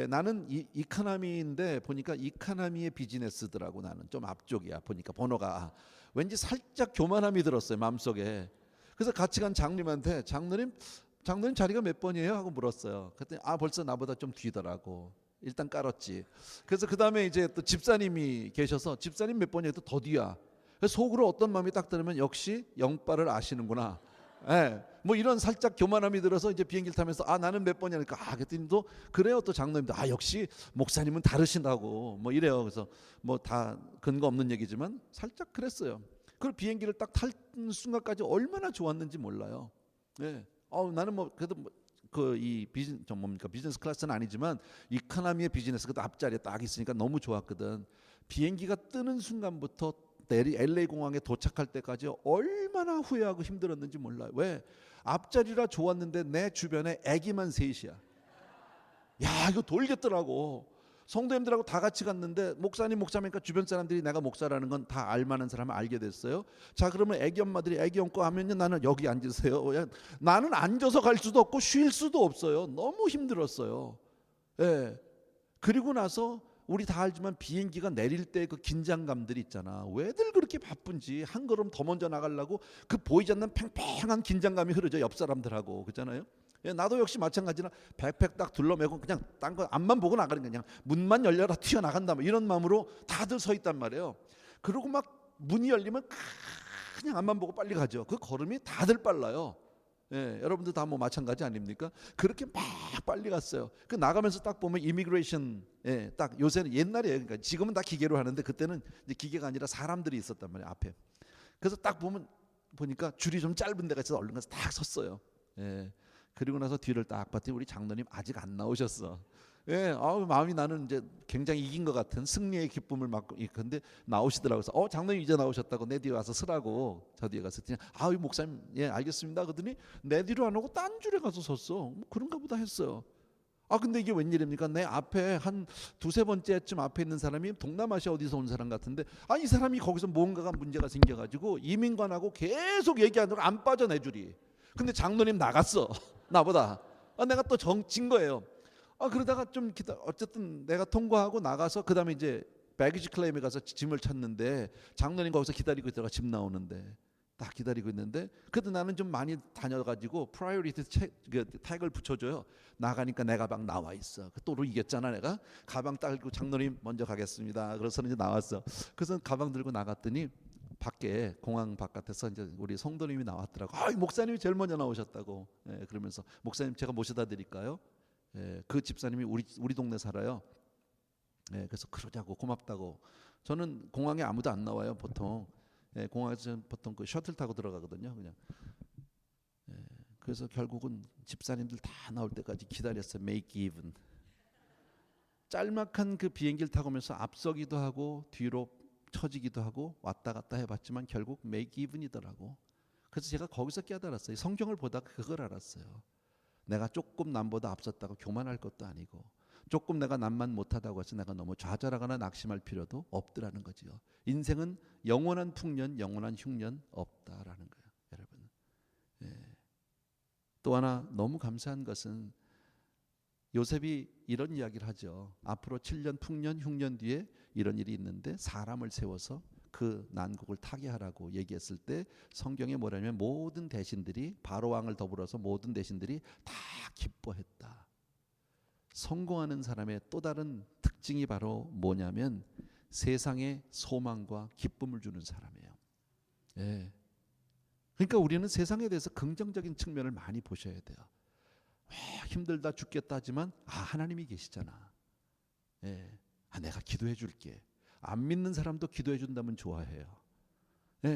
나는 이카나미인데 보니까 이카나미의 비즈니스더라고. 나는 좀 앞쪽이야. 보니까 번호가 왠지 살짝 교만함이 들었어요, 마음속에. 그래서 같이 간 장님한테 장로님 자리가 몇 번이에요? 하고 물었어요. 그랬더니 벌써 나보다 좀 뒤더라고. 일단 깔았지. 그래서 그 다음에 이제 또 집사님이 계셔서 집사님 몇 번이에요? 또 더 뒤야. 그래서 속으로 어떤 마음이 딱 들으면 역시 영빠를 아시는구나. 예, 뭐 이런 살짝 교만함이 들어서 이제 비행기를 타면서 나는 몇 번이니까 그랬더니 또 그래요. 또 장로님도 역시 목사님은 다르신다고 뭐 이래요. 그래서 뭐 다 근거 없는 얘기지만 살짝 그랬어요. 그 비행기를 딱 탈 순간까지 얼마나 좋았는지 몰라요. 예. 나는 뭐 그래도 이 비즈니스 클래스는 아니지만 이코노미의 비즈니스 그 앞자리에 딱 있으니까 너무 좋았거든. 비행기가 뜨는 순간부터 LA 공항에 도착할 때까지 얼마나 후회하고 힘들었는지 몰라요. 왜? 앞자리라 좋았는데 내 주변에 애기만 셋이야. 야, 이거 돌겠더라고. 성도님들하고 다 같이 갔는데 목사님이니까 주변 사람들이 내가 목사라는 건 다 알만한 사람을 알게 됐어요. 자, 그러면 애기 엄마들이 애기 얹고 하면요, 나는 여기 앉으세요. 나는 앉아서 갈 수도 없고 쉴 수도 없어요. 너무 힘들었어요. 예. 그리고 나서 우리 다 알지만 비행기가 내릴 때 그 긴장감들이 있잖아. 왜들 그렇게 바쁜지 한 걸음 더 먼저 나가려고 그 보이지 않는 팽팽한 긴장감이 흐르죠. 옆 사람들하고. 그렇잖아요. 나도 역시 마찬가지나 백팩 딱 둘러매고 그냥 딴 거 앞만 보고 나가는 거냐. 문만 열려라 튀어나간다 이런 마음으로 다들 서 있단 말이에요. 그리고 막 문이 열리면 그냥 앞만 보고 빨리 가죠. 그 걸음이 다들 빨라요. 여러분들 다 뭐 마찬가지 아닙니까? 그렇게 막 빨리 갔어요. 그 나가면서 딱 보면 이미그레이션, 딱 요새는 옛날에 그러니까 지금은 다 기계로 하는데 그때는 이제 기계가 아니라 사람들이 있었단 말이에요, 앞에. 그래서 딱 보니까 줄이 좀 짧은 데가 있어서 얼른 가서 딱 섰어요. 그리고 나서 뒤를 딱 봤더니 우리 장로님 아직 안 나오셨어. 마음이 나는 이제 굉장히 이긴 것 같은 승리의 기쁨을 맞고 근데 나오시더라고요. 그래서 장로님 이제 나오셨다고 내 뒤에 와서 서라고 저 뒤에 가서 이 목사님 알겠습니다. 그러더니 내 뒤로 안 오고 딴 줄에 가서 섰어. 뭐 그런가 보다 했어요. 근데 이게 웬일입니까? 내 앞에 한 두세 번째쯤 앞에 있는 사람이 동남아시아 어디서 온 사람 같은데 이 사람이 거기서 뭔가가 문제가 생겨가지고 이민관하고 계속 얘기하느라 안 빠져 내 줄이. 근데 장로님 나갔어. 나보다. 내가 또 진 거예요. 그러다가 좀 어쨌든 내가 통과하고 나가서 그 다음에 이제 배기지 클레임에 가서 짐을 찾는데 장로님 거기서 기다리고 있다가 짐 나오는데 딱 기다리고 있는데 그래도 나는 좀 많이 다녀가지고 프라이어리티 태그를 붙여줘요. 나가니까 내 가방 나와 있어. 또 이겼잖아 내가. 가방 딸고 장로님 먼저 가겠습니다. 그래서 이제 나왔어. 그래서 가방 들고 나갔더니 밖에 공항 바깥에서 이제 우리 성도님이 나왔더라고. 목사님이 제일 먼저 나오셨다고. 그러면서 목사님 제가 모셔다 드릴까요? 그 집사님이 우리 동네 살아요. 그래서 그러자고 고맙다고. 저는 공항에 아무도 안 나와요 보통. 공항에서 보통 그 셔틀 타고 들어가거든요. 그냥. 그래서 결국은 집사님들 다 나올 때까지 기다렸어요. make even. 짤막한 그 비행기를 타고 오면서 앞서기도 하고 뒤로 처지기도 하고 왔다 갔다 해봤지만 결국 make even이더라고. 그래서 제가 거기서 깨달았어요. 성경을 보다가 그걸 알았어요. 내가 조금 남보다 앞섰다고 교만할 것도 아니고 조금 내가 남만 못하다고 해서 내가 너무 좌절하거나 낙심할 필요도 없더라는 거지요. 인생은 영원한 풍년, 영원한 흉년 없다라는 거예요, 여러분. 또 하나 너무 감사한 것은 요셉이 이런 이야기를 하죠. 앞으로 7년 풍년, 흉년 뒤에 이런 일이 있는데 사람을 세워서 그 난국을 타게 하라고 얘기했을 때 성경에 뭐라냐면 모든 대신들이 바로 왕을 더불어서 모든 대신들이 다 기뻐했다. 성공하는 사람의 또 다른 특징이 바로 뭐냐면 세상에 소망과 기쁨을 주는 사람이에요. 그러니까 우리는 세상에 대해서 긍정적인 측면을 많이 보셔야 돼요. 힘들다 죽겠다 하지만 하나님이 계시잖아. 내가 기도해 줄게. 안 믿는 사람도 기도해 준다면 좋아해요.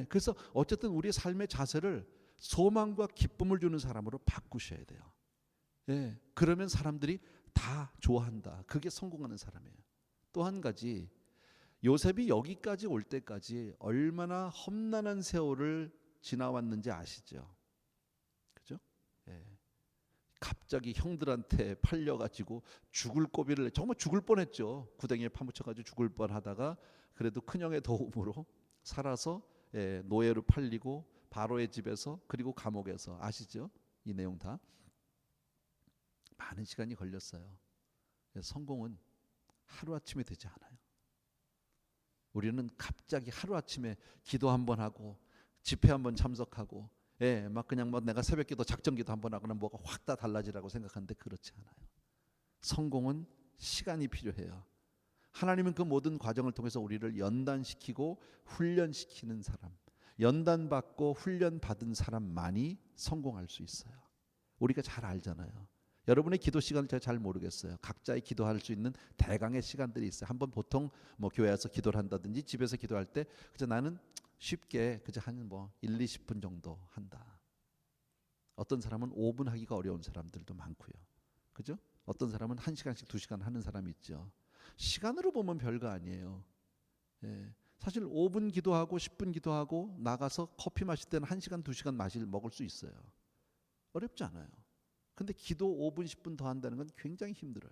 그래서 어쨌든 우리의 삶의 자세를 소망과 기쁨을 주는 사람으로 바꾸셔야 돼요. 그러면 사람들이 다 좋아한다. 그게 성공하는 사람이에요. 또 한 가지, 요셉이 여기까지 올 때까지 얼마나 험난한 세월을 지나왔는지 아시죠? 그죠? 갑자기 형들한테 팔려가지고 죽을 고비를 정말 죽을 뻔했죠. 구덩이에 파묻혀가지고 죽을 뻔하다가 그래도 큰형의 도움으로 살아서 노예로 팔리고 바로의 집에서 그리고 감옥에서 아시죠? 이 내용 다 많은 시간이 걸렸어요. 성공은 하루아침에 되지 않아요. 우리는 갑자기 하루아침에 기도 한번 하고 집회 한번 참석하고 막 그냥 뭐 내가 새벽기도 작정기도 한번 하거나 뭐가 확 다 달라지라고 생각하는데 그렇지 않아요. 성공은 시간이 필요해요. 하나님은 그 모든 과정을 통해서 우리를 연단시키고 훈련시키는 사람, 연단받고 훈련받은 사람만이 성공할 수 있어요. 우리가 잘 알잖아요. 여러분의 기도 시간을 제가 잘 모르겠어요. 각자의 기도할 수 있는 대강의 시간들이 있어요. 한번 보통 뭐 교회에서 기도를 한다든지 집에서 기도할 때 그저 나는 쉽게 그저 한 뭐 1, 20분 정도 한다. 어떤 사람은 5분 하기가 어려운 사람들도 많고요. 그죠? 어떤 사람은 1시간씩 2시간 하는 사람이 있죠. 시간으로 보면 별거 아니에요. 사실 5분 기도하고 10분 기도하고 나가서 커피 마실 때는 1시간 2시간 먹을 수 있어요. 어렵지 않아요. 근데 기도 5분 10분 더 한다는 건 굉장히 힘들어요.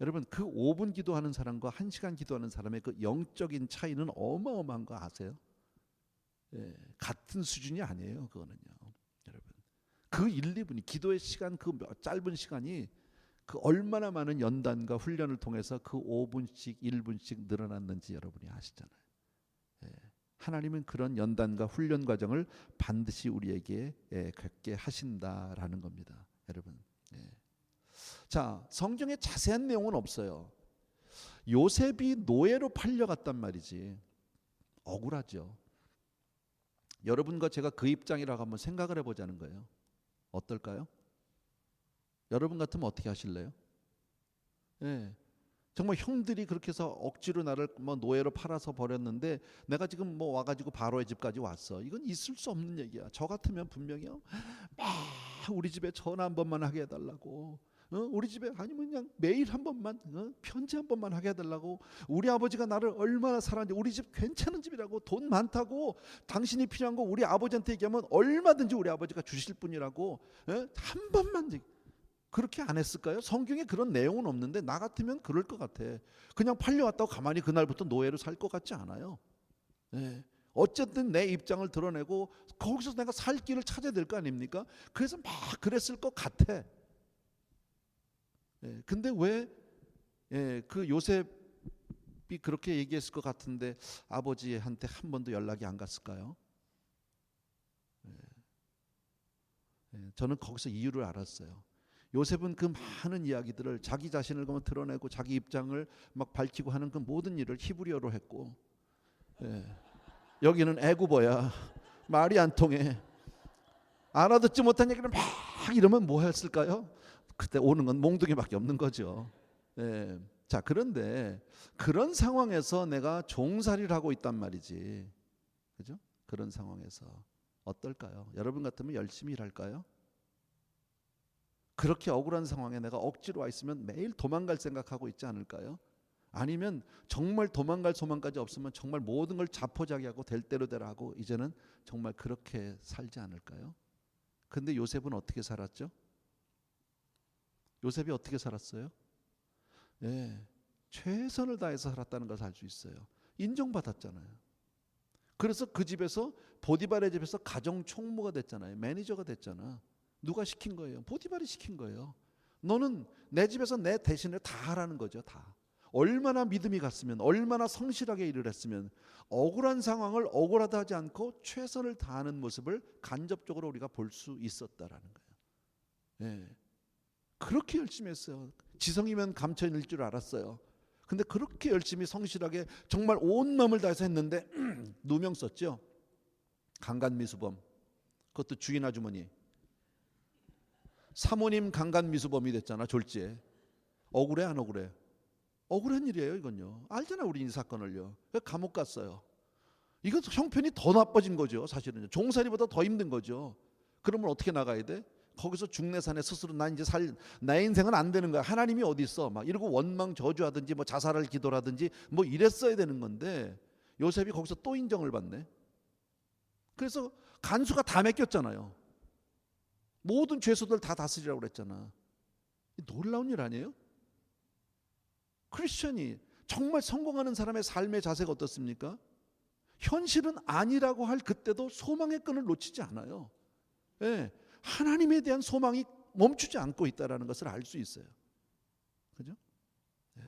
여러분 그 5분 기도하는 사람과 1시간 기도하는 사람의 그 영적인 차이는 어마어마한 거 아세요? 같은 수준이 아니에요. 그거는요. 여러분 그 1, 2분이 기도의 시간 그 짧은 시간이 그 얼마나 많은 연단과 훈련을 통해서 그 5분씩 1분씩 늘어났는지 여러분이 아시잖아요. 하나님은 그런 연단과 훈련 과정을 반드시 우리에게 겪게 하신다라는 겁니다. 여러분. 자, 성경에 자세한 내용은 없어요. 요셉이 노예로 팔려갔단 말이지. 억울하죠. 여러분과 제가 그 입장이라고 한번 생각을 해보자는 거예요. 어떨까요? 여러분 같으면 어떻게 하실래요? 정말 형들이 그렇게 해서 억지로 나를 뭐 노예로 팔아서 버렸는데 내가 지금 뭐 와가지고 바로의 집까지 왔어. 이건 있을 수 없는 얘기야. 저 같으면 분명히요. 막 우리 집에 전화 한 번만 하게 해달라고. 우리 집에 아니면 그냥 매일 한 번만 편지 한 번만 하게 해달라고. 우리 아버지가 나를 얼마나 사랑하는지, 우리 집 괜찮은 집이라고, 돈 많다고, 당신이 필요한 거 우리 아버지한테 얘기하면 얼마든지 우리 아버지가 주실 분이라고. 한 번만 그렇게 안 했을까요? 성경에 그런 내용은 없는데 나 같으면 그럴 것 같아. 그냥 팔려왔다고 가만히 그날부터 노예로 살 것 같지 않아요. 어쨌든 내 입장을 드러내고 거기서 내가 살 길을 찾아야 될 거 아닙니까? 그래서 막 그랬을 것 같아. 근데 왜 그 요셉이 그렇게 얘기했을 것 같은데 아버지한테 한 번도 연락이 안 갔을까요? 저는 거기서 이유를 알았어요. 요셉은 그 많은 이야기들을 자기 자신을 드러내고 자기 입장을 막 밝히고 하는 그 모든 일을 히브리어로 했고, 여기는 애굽어야 말이 안 통해. 알아듣지 못한 얘기를 막 이러면 뭐 했을까요? 그때 오는 건 몽둥이밖에 없는 거죠. 자, 그런데 그런 상황에서 내가 종살이를 하고 있단 말이지, 그죠? 그런 상황에서 어떨까요? 여러분 같으면 열심히 일할까요? 그렇게 억울한 상황에 내가 억지로 와 있으면 매일 도망갈 생각하고 있지 않을까요? 아니면 정말 도망갈 소망까지 없으면 정말 모든 걸 자포자기하고 될 대로 되라 하고 이제는 정말 그렇게 살지 않을까요? 근데 요셉은 어떻게 살았죠? 요셉이 어떻게 살았어요? 최선을 다해서 살았다는 것을 알 수 있어요. 인정받았잖아요. 그래서 그 집에서 보디발의 집에서 가정 총무가 됐잖아요. 매니저가 됐잖아. 누가 시킨 거예요? 보디발이 시킨 거예요. 너는 내 집에서 내 대신을 다 하라는 거죠. 다. 얼마나 믿음이 갔으면, 얼마나 성실하게 일을 했으면, 억울한 상황을 억울하다 하지 않고 최선을 다하는 모습을 간접적으로 우리가 볼 수 있었다라는 거예요. 그렇게 열심히 했어요. 지성이면 감천일 줄 알았어요. 근데 그렇게 열심히 성실하게 정말 온 마음을 다해서 했는데 누명 썼죠. 강간미수범. 그것도 주인 아주머니. 사모님 강간미수범이 됐잖아. 졸지에. 억울해 안 억울해? 억울한 일이에요 이건요. 알잖아 우리 이 사건을요. 감옥 갔어요. 이건 형편이 더 나빠진 거죠. 사실은 종살이보다 더 힘든 거죠. 그러면 어떻게 나가야 돼? 거기서 중내산에 스스로 난 이제 내 인생은 안 되는 거야. 하나님이 어디 있어? 막 이러고 원망 저주하든지 뭐 자살할 기도라든지 뭐 이랬어야 되는 건데 요셉이 거기서 또 인정을 받네. 그래서 간수가 다 맡겼잖아요. 모든 죄수들 다 다스리라고 그랬잖아. 놀라운 일 아니에요? 크리스천이 정말 성공하는 사람의 삶의 자세가 어떻습니까? 현실은 아니라고 할 그때도 소망의 끈을 놓치지 않아요. 예, 하나님에 대한 소망이 멈추지 않고 있다는 것을 알 수 있어요. 그죠? 예.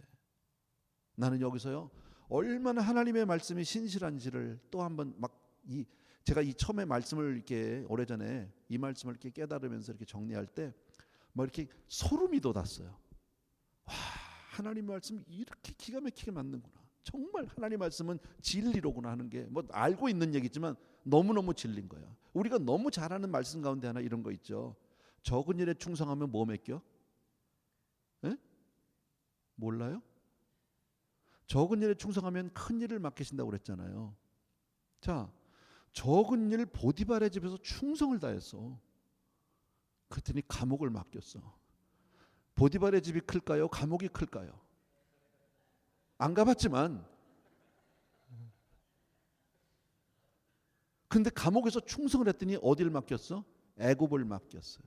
나는 여기서요, 얼마나 하나님의 말씀이 신실한지를 또 한번 제가 이 처음에 말씀을 이렇게 오래전에 이 말씀을 이렇게 깨달으면서 이렇게 정리할 때 뭐 이렇게 소름이 돋았어요. 와, 하나님 말씀 이렇게 기가 막히게 맞는구나. 정말 하나님 말씀은 진리로구나 하는 게 뭐 알고 있는 얘기지만 너무너무 진리인 거야. 우리가 너무 잘 아는 말씀 가운데 하나 이런 거 있죠. 적은 일에 충성하면 뭐 맡겨? 에? 몰라요? 적은 일에 충성하면 큰 일을 맡기신다고 그랬잖아요. 자, 적은 일 보디발의 집에서 충성을 다했어. 그랬더니 감옥을 맡겼어. 보디발의 집이 클까요? 감옥이 클까요? 안 가봤지만, 근데 감옥에서 충성을 했더니 어디를 맡겼어? 애굽을 맡겼어요.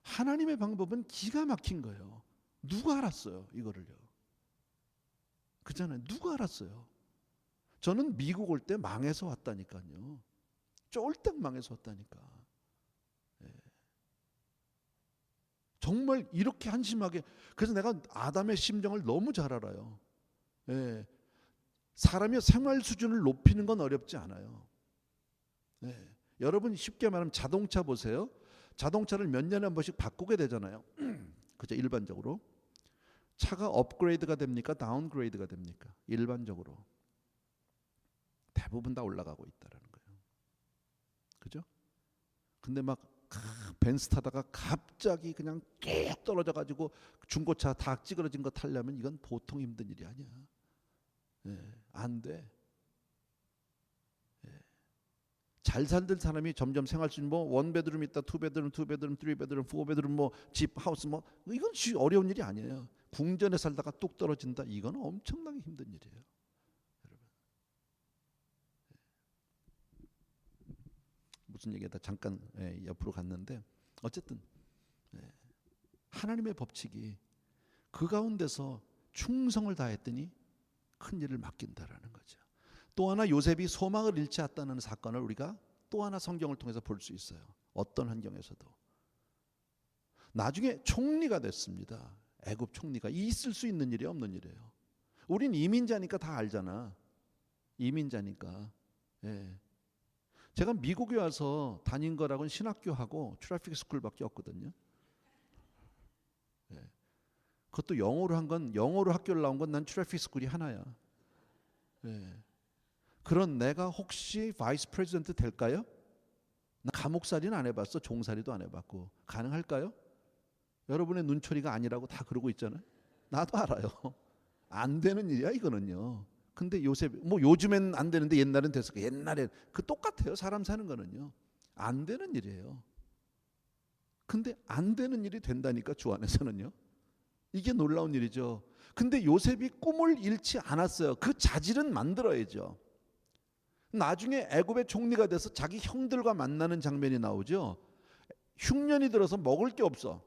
하나님의 방법은 기가 막힌 거예요. 누가 알았어요, 이거를요? 그잖아요. 누가 알았어요? 저는 미국 올 때 망해서 왔다니까요. 쫄딱 망해서 왔다니까. 예. 정말 이렇게 한심하게. 그래서 내가 아담의 심정을 너무 잘 알아요. 예. 사람의 생활 수준을 높이는 건 어렵지 않아요. 예. 여러분 쉽게 말하면 자동차 보세요. 자동차를 몇 년에 한 번씩 바꾸게 되잖아요. 그죠? 일반적으로 차가 업그레이드가 됩니까? 다운그레이드가 됩니까? 일반적으로 대부분 다 올라가고 있다라는 거예요. 그죠? 근데 막 벤츠 타다가 갑자기 그냥 쭉 떨어져 가지고 중고차 다 찌그러진 거 타려면 이건 보통 힘든 일이 아니야. 예, 안 돼. 예. 잘 살던 사람이 점점 생활 수준 뭐 원베드룸 있다, 투베드룸, 쓰리베드룸, 포베드룸 뭐 집, 하우스 뭐 이건 어려운 일이 아니에요. 궁전에 살다가 뚝 떨어진다. 이건 엄청나게 힘든 일이에요. 여러분. 무슨 얘기다 잠깐 옆으로 갔는데 어쨌든 하나님의 법칙이 그 가운데서 충성을 다했더니 큰 일을 맡긴다라는 거죠. 또 하나 요셉이 소망을 잃지 않았다는 사건을 우리가 또 하나 성경을 통해서 볼 수 있어요. 어떤 환경에서도. 나중에 총리가 됐습니다. 애굽 총리가. 있을 수 있는 일이 없는 일이에요. 우린 이민자니까 다 알잖아. 이민자니까. 예. 제가 미국에 와서 다닌 거라고는 신학교하고 트래픽 스쿨밖에 없거든요. 예. 그것도 영어로 한 건, 영어로 학교를 나온 건 난 트래픽 스쿨이 하나야. 예. 그런 내가 혹시 바이스 프레지던트 될까요? 나 감옥살이는 안 해봤어. 종살이도 안 해봤고. 가능할까요? 여러분의 눈초리가 아니라고 다 그러고 있잖아요. 나도 알아요. 안 되는 일이야 이거는요. 근데 요셉 뭐 요즘엔 안 되는데 옛날엔 됐을 거예요. 옛날엔 그 똑같아요. 사람 사는 거는요. 안 되는 일이에요. 근데 안 되는 일이 된다니까 주 안에서는요. 이게 놀라운 일이죠. 근데 요셉이 꿈을 잃지 않았어요. 그 자질은 만들어야죠. 나중에 애굽의 총리가 돼서 자기 형들과 만나는 장면이 나오죠. 흉년이 들어서 먹을 게 없어.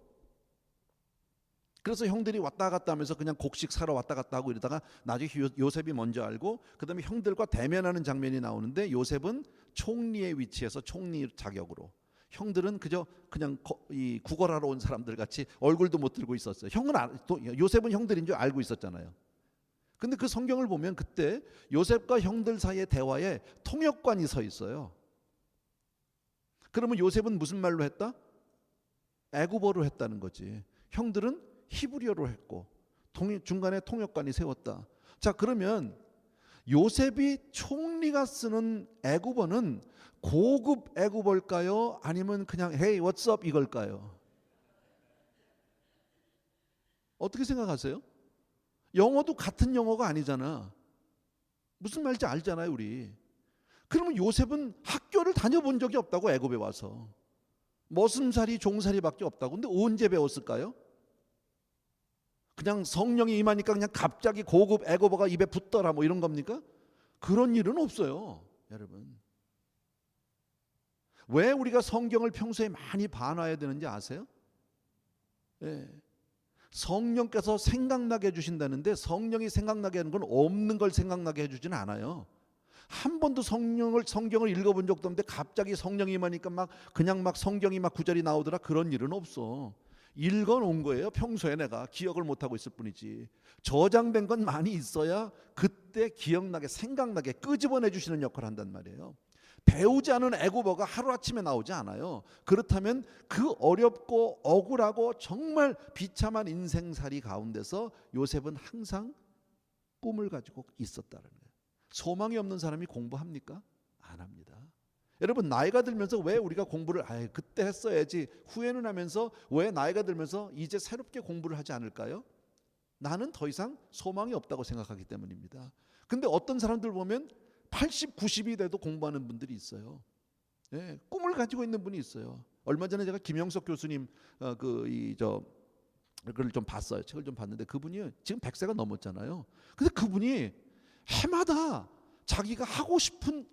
그래서 형들이 왔다 갔다 하면서 그냥 곡식 사러 왔다 갔다 하고 이러다가 나중에 요셉이 먼저 알고 그다음에 형들과 대면하는 장면이 나오는데 요셉은 총리의 위치에서 총리 자격으로, 형들은 그냥 이 구걸하러 온 사람들 같이 얼굴도 못 들고 있었어요. 요셉은 형들인 줄 알고 있었잖아요. 근데 그 성경을 보면 그때 요셉과 형들 사이의 대화에 통역관이 서 있어요. 그러면 요셉은 무슨 말로 했다? 애굽어로 했다는 거지. 형들은 히브리어로 했고 중간에 통역관이 세웠다. 자, 그러면 요셉이 총리가 쓰는 애굽어는 고급 애굽어일까요? 아니면 그냥 Hey, what's up 이걸까요? 어떻게 생각하세요? 영어도 같은 영어가 아니잖아. 무슨 말인지 알잖아요, 우리. 그러면 요셉은 학교를 다녀본 적이 없다고, 애굽에 와서. 머슴살이 종살이밖에 없다고. 근데 언제 배웠을까요? 그냥 성령이 임하니까 그냥 갑자기 고급 애굽어가 입에 붙더라 뭐 이런 겁니까? 그런 일은 없어요, 여러분. 왜 우리가 성경을 평소에 많이 반화해야 되는지 아세요? 예. 성령께서 생각나게 해주신다는데 성령이 생각나게 하는 건 없는 걸 생각나게 해주지는 않아요. 한 번도 성경을 읽어본 적도 없는데 갑자기 성령이 임하니까 그냥 성경이 구절이 나오더라. 그런 일은 없어. 읽어놓은 거예요. 평소에 내가 기억을 못하고 있을 뿐이지. 저장된 건 많이 있어야 그때 기억나게 생각나게 끄집어내 주시는 역할을 한단 말이에요. 배우지 않은 애국어가 하루아침에 나오지 않아요. 그렇다면 그 어렵고 억울하고 정말 비참한 인생살이 가운데서 요셉은 항상 꿈을 가지고 있었다는 거예요. 소망이 없는 사람이 공부합니까? 안 합니다. 여러분, 나이가 들면서 왜 우리가 공부를 그때 했어야지 후회는 하면서 왜 나이가 들면서 이제 새롭게 공부를 하지 않을까요? 나는 더 이상 소망이 없다고 생각하기 때문입니다. 근데 어떤 사람들 보면 80, 90이 돼도 공부하는 분들이 있어요. 예, 꿈을 가지고 있는 분이 있어요. 얼마 전에 제가 김영석 교수님 그걸 좀 봤어요. 책을 좀 봤는데 그분이 지금 100세가 넘었잖아요. 근데 그분이 해마다 자기가 하고 싶은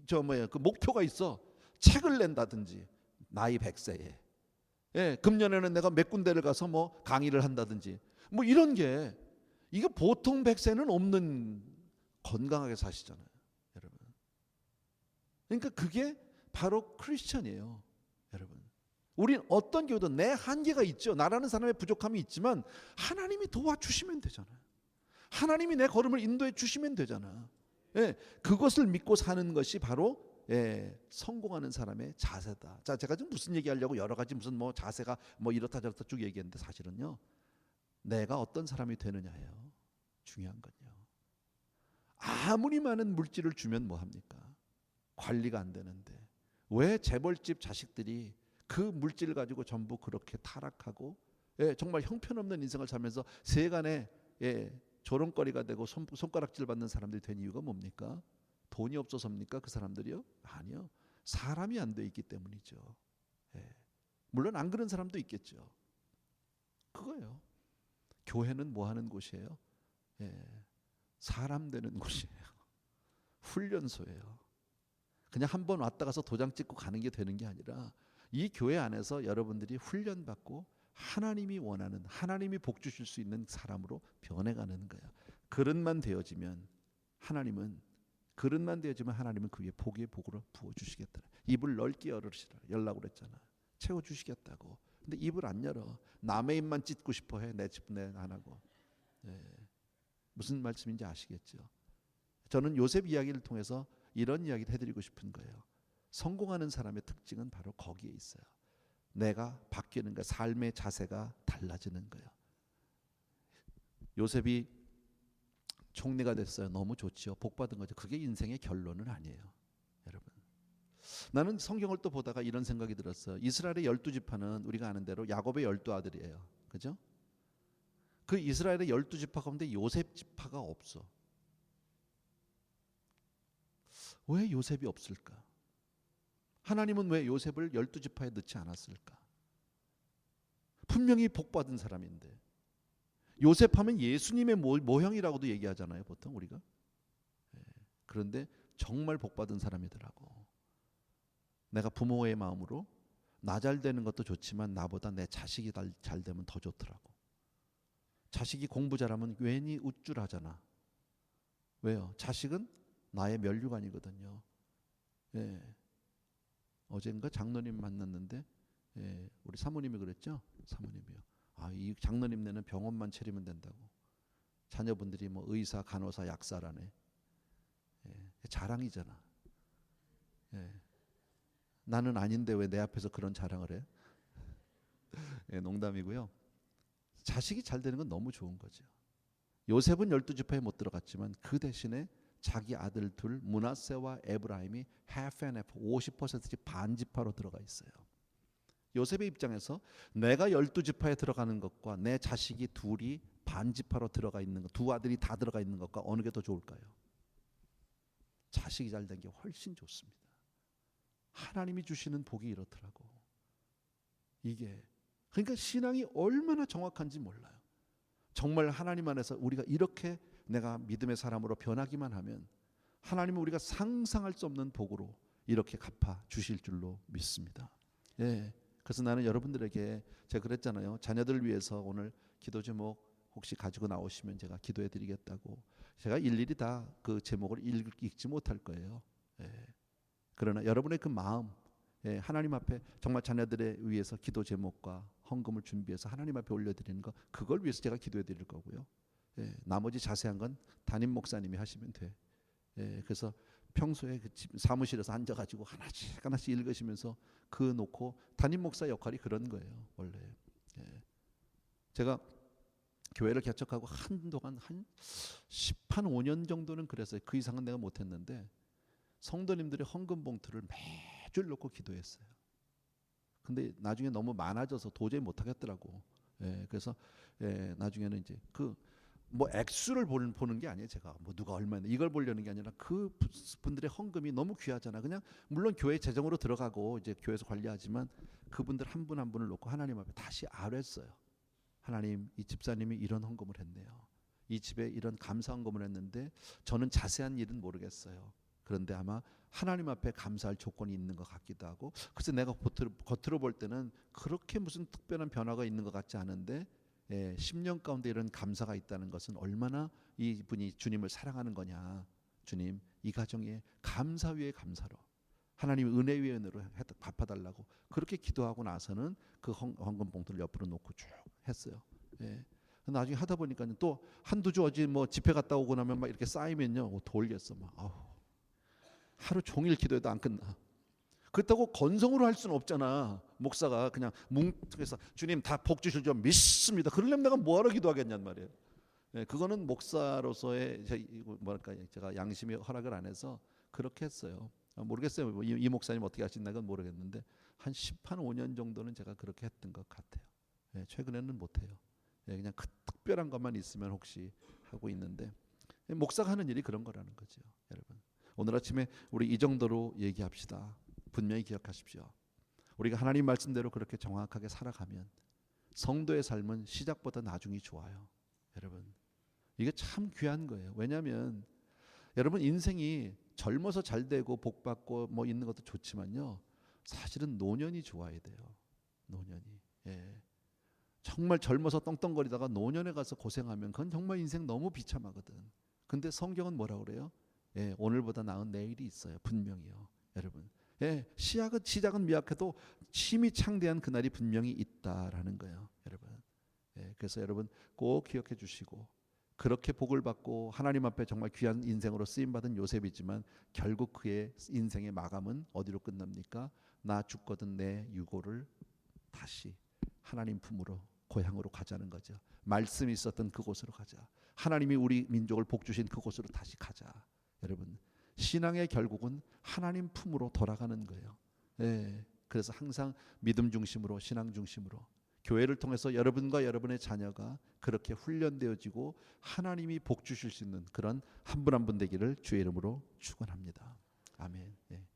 그 목표가 있어. 책을 낸다든지 나이 100세에. 예, 금년에는 내가 몇 군데를 가서 강의를 한다든지 이런 게 이게 보통 100세는 없는 건강하게 사시잖아요, 여러분. 그러니까 그게 바로 크리스천이에요, 여러분. 우린 어떤 경우도 내 한계가 있죠. 나라는 사람의 부족함이 있지만 하나님이 도와주시면 되잖아요. 하나님이 내 걸음을 인도해 주시면 되잖아. 예, 그것을 믿고 사는 것이 바로 성공하는 사람의 자세다. 자, 제가 지금 무슨 얘기하려고 여러 가지 무슨 자세가 이렇다 저렇다 쭉 얘기했는데 사실은요, 내가 어떤 사람이 되느냐예요. 중요한 건요. 아무리 많은 물질을 주면 뭐합니까? 관리가 안 되는데 왜 재벌집 자식들이 그 물질을 가지고 전부 그렇게 타락하고 정말 형편없는 인생을 살면서 세간에 조롱거리가 되고 손가락질 받는 사람들이 된 이유가 뭡니까? 돈이 없어서입니까? 그 사람들이요? 아니요. 사람이 안 돼 있기 때문이죠. 물론 안 그런 사람도 있겠죠. 그거예요. 교회는 뭐 하는 곳이에요? 사람 되는 곳이에요. 훈련소예요. 그냥 한번 왔다 가서 도장 찍고 가는 게 되는 게 아니라 이 교회 안에서 여러분들이 훈련받고 하나님이 원하는, 하나님이 복 주실 수 있는 사람으로 변해가는 거예요. 그릇만 되어지면 하나님은 그 위에 복의 복으로 부어주시겠다. 입을 넓게 열라고 그랬잖아. 채워주시겠다고. 근데 입을 안 열어. 남의 입만 찢고 싶어 해. 내 안 하고. 무슨 말씀인지 아시겠죠? 저는 요셉 이야기를 통해서 이런 이야기를 해드리고 싶은 거예요. 성공하는 사람의 특징은 바로 거기에 있어요. 내가 바뀌는 거야. 삶의 자세가 달라지는 거예요. 요셉이 총리가 됐어요. 너무 좋지요. 복 받은 거죠. 그게 인생의 결론은 아니에요, 여러분. 나는 성경을 또 보다가 이런 생각이 들었어요. 이스라엘의 12지파는 우리가 아는 대로 야곱의 12아들이에요. 그죠? 그 이스라엘의 12지파 가운데 요셉 지파가 없어. 왜 요셉이 없을까? 하나님은 왜 요셉을 12지파에 넣지 않았을까? 분명히 복받은 사람인데. 요셉 하면 예수님의 모형이라고도 얘기하잖아요, 보통 우리가. 그런데 정말 복받은 사람이더라고. 내가 부모의 마음으로 나 잘 되는 것도 좋지만 나보다 내 자식이 잘 되면 더 좋더라고. 자식이 공부 잘하면 괜히 우쭐하잖아. 왜요? 자식은 나의 면류관이거든요. 어젠가 장로님 만났는데 우리 사모님이 그랬죠? 사모님이요. 이 장로님네는 병원만 차리면 된다고. 자녀분들이 의사, 간호사, 약사라네. 자랑이잖아. 나는 아닌데 왜 내 앞에서 그런 자랑을 해? 농담이고요. 자식이 잘 되는 건 너무 좋은 거죠. 요셉은 12지파에 못 들어갔지만 그 대신에 자기 아들 둘 므낫세와 에브라임이 half and half 50%씩 반지파로 들어가 있어요. 요셉의 입장에서 내가 12지파에 들어가는 것과 내 자식이 둘이 반지파로 들어가 있는 것, 두 아들이 다 들어가 있는 것과 어느 게 더 좋을까요? 자식이 잘 된 게 훨씬 좋습니다. 하나님이 주시는 복이 이렇더라고. 이게 그러니까 신앙이 얼마나 정확한지 몰라요. 정말 하나님 안에서 우리가 이렇게 내가 믿음의 사람으로 변하기만 하면 하나님은 우리가 상상할 수 없는 복으로 이렇게 갚아 주실 줄로 믿습니다. 그래서 나는 여러분들에게 제가 그랬잖아요. 자녀들 위해서 오늘 기도 제목 혹시 가지고 나오시면 제가 기도해 드리겠다고. 제가 일일이 다 그 제목을 읽지 못할 거예요. 예. 그러나 여러분의 그 마음, 예, 하나님 앞에 정말 자녀들에 위해서 기도 제목과 헌금을 준비해서 하나님 앞에 올려드리는 거, 그걸 위해서 제가 기도해 드릴 거고요. 예, 나머지 자세한 건 담임 목사님이 하시면 돼. 예, 그래서 평소에 그 사무실에서 앉아가지고 하나씩 하나씩 읽으시면서 그 놓고, 담임 목사 역할이 그런 거예요 원래. 예. 제가 교회를 개척하고 한동안 한 5년 정도는 그랬어요. 그 이상은 내가 못했는데 성도님들의 헌금 봉투를 매주 놓고 기도했어요. 근데 나중에 너무 많아져서 도저히 못하겠더라고. 예, 그래서 예, 나중에는 이제 그 뭐 액수를 보는 게 아니에요. 제가 뭐 누가 얼마나 이걸 보려는 게 아니라 그 분들의 헌금이 너무 귀하잖아. 그냥 물론 교회 재정으로 들어가고 이제 교회에서 관리하지만 그분들 한 분 한 분을 놓고 하나님 앞에 다시 아뢰었어요. 하나님, 이 집사님이 이런 헌금을 했네요. 이 집에 이런 감사 헌금을 했는데 저는 자세한 일은 모르겠어요. 그런데 아마 하나님 앞에 감사할 조건이 있는 것 같기도 하고, 그래서 내가 겉으로 볼 때는 그렇게 무슨 특별한 변화가 있는 것 같지 않은데, 예, 10년 가운데 이런 감사가 있다는 것은 얼마나 이분이 주님을 사랑하는 거냐. 주님, 이 가정에 감사 위에 감사로, 하나님 은혜 위에 은혜로 갚아달라고 그렇게 기도하고 나서는 그 헌금 봉투를 옆으로 놓고 쭉 했어요. 예. 나중에 하다 보니까는 또 한두 주 어디 뭐 집회 갔다 오고 나면 막 이렇게 쌓이면요, 돌겠어. 막 아우, 하루 종일 기도해도 안 끝나. 그렇다고 건성으로 할 수는 없잖아. 목사가 그냥 뭉뚱해서 주님 다 복 주실 줄 믿습니다. 그러려면 내가 뭐하러 기도하겠냔 말이에요. 예, 그거는 목사로서의 뭐랄까, 제가 양심의 허락을 안 해서 그렇게 했어요. 모르겠어요. 이 목사님 어떻게 하시나 건 모르겠는데 한 15년 정도는 제가 그렇게 했던 것 같아요. 예, 최근에는 못해요. 예, 그냥 그 특별한 것만 있으면 혹시 하고 있는데, 목사가 하는 일이 그런 거라는 거죠. 여러분, 오늘 아침에 우리 이 정도로 얘기합시다. 분명히 기억하십시오. 우리가 하나님 말씀대로 그렇게 정확하게 살아가면 성도의 삶은 시작보다 나중이 좋아요. 여러분, 이게 참 귀한 거예요. 왜냐하면 여러분, 인생이 젊어서 잘 되고 복 받고 뭐 있는 것도 좋지만요, 사실은 노년이 좋아야 돼요. 노년이. 예. 정말 젊어서 떵떵거리다가 노년에 가서 고생하면 그건 정말 인생 너무 비참하거든. 근데 성경은 뭐라 그래요? 예, 오늘보다 나은 내일이 있어요. 분명히요. 여러분. 예, 시작은 미약해도 힘이 창대한 그날이 분명히 있다라는 거예요. 여러분. 예, 그래서 여러분 꼭 기억해 주시고, 그렇게 복을 받고 하나님 앞에 정말 귀한 인생으로 쓰임받은 요셉이지만 결국 그의 인생의 마감은 어디로 끝납니까? 나 죽거든 내 유고를 다시 하나님 품으로, 고향으로 가자는 거죠. 말씀이 있었던 그곳으로 가자. 하나님이 우리 민족을 복주신 그곳으로 다시 가자. 여러분, 신앙의 결국은 하나님 품으로 돌아가는 거예요. 예, 그래서 항상 믿음 중심으로, 신앙 중심으로 교회를 통해서 여러분과 여러분의 자녀가 그렇게 훈련되어지고 하나님이 복 주실 수 있는 그런 한 분 한 분 되기를 주의 이름으로 축원합니다. 아멘. 예.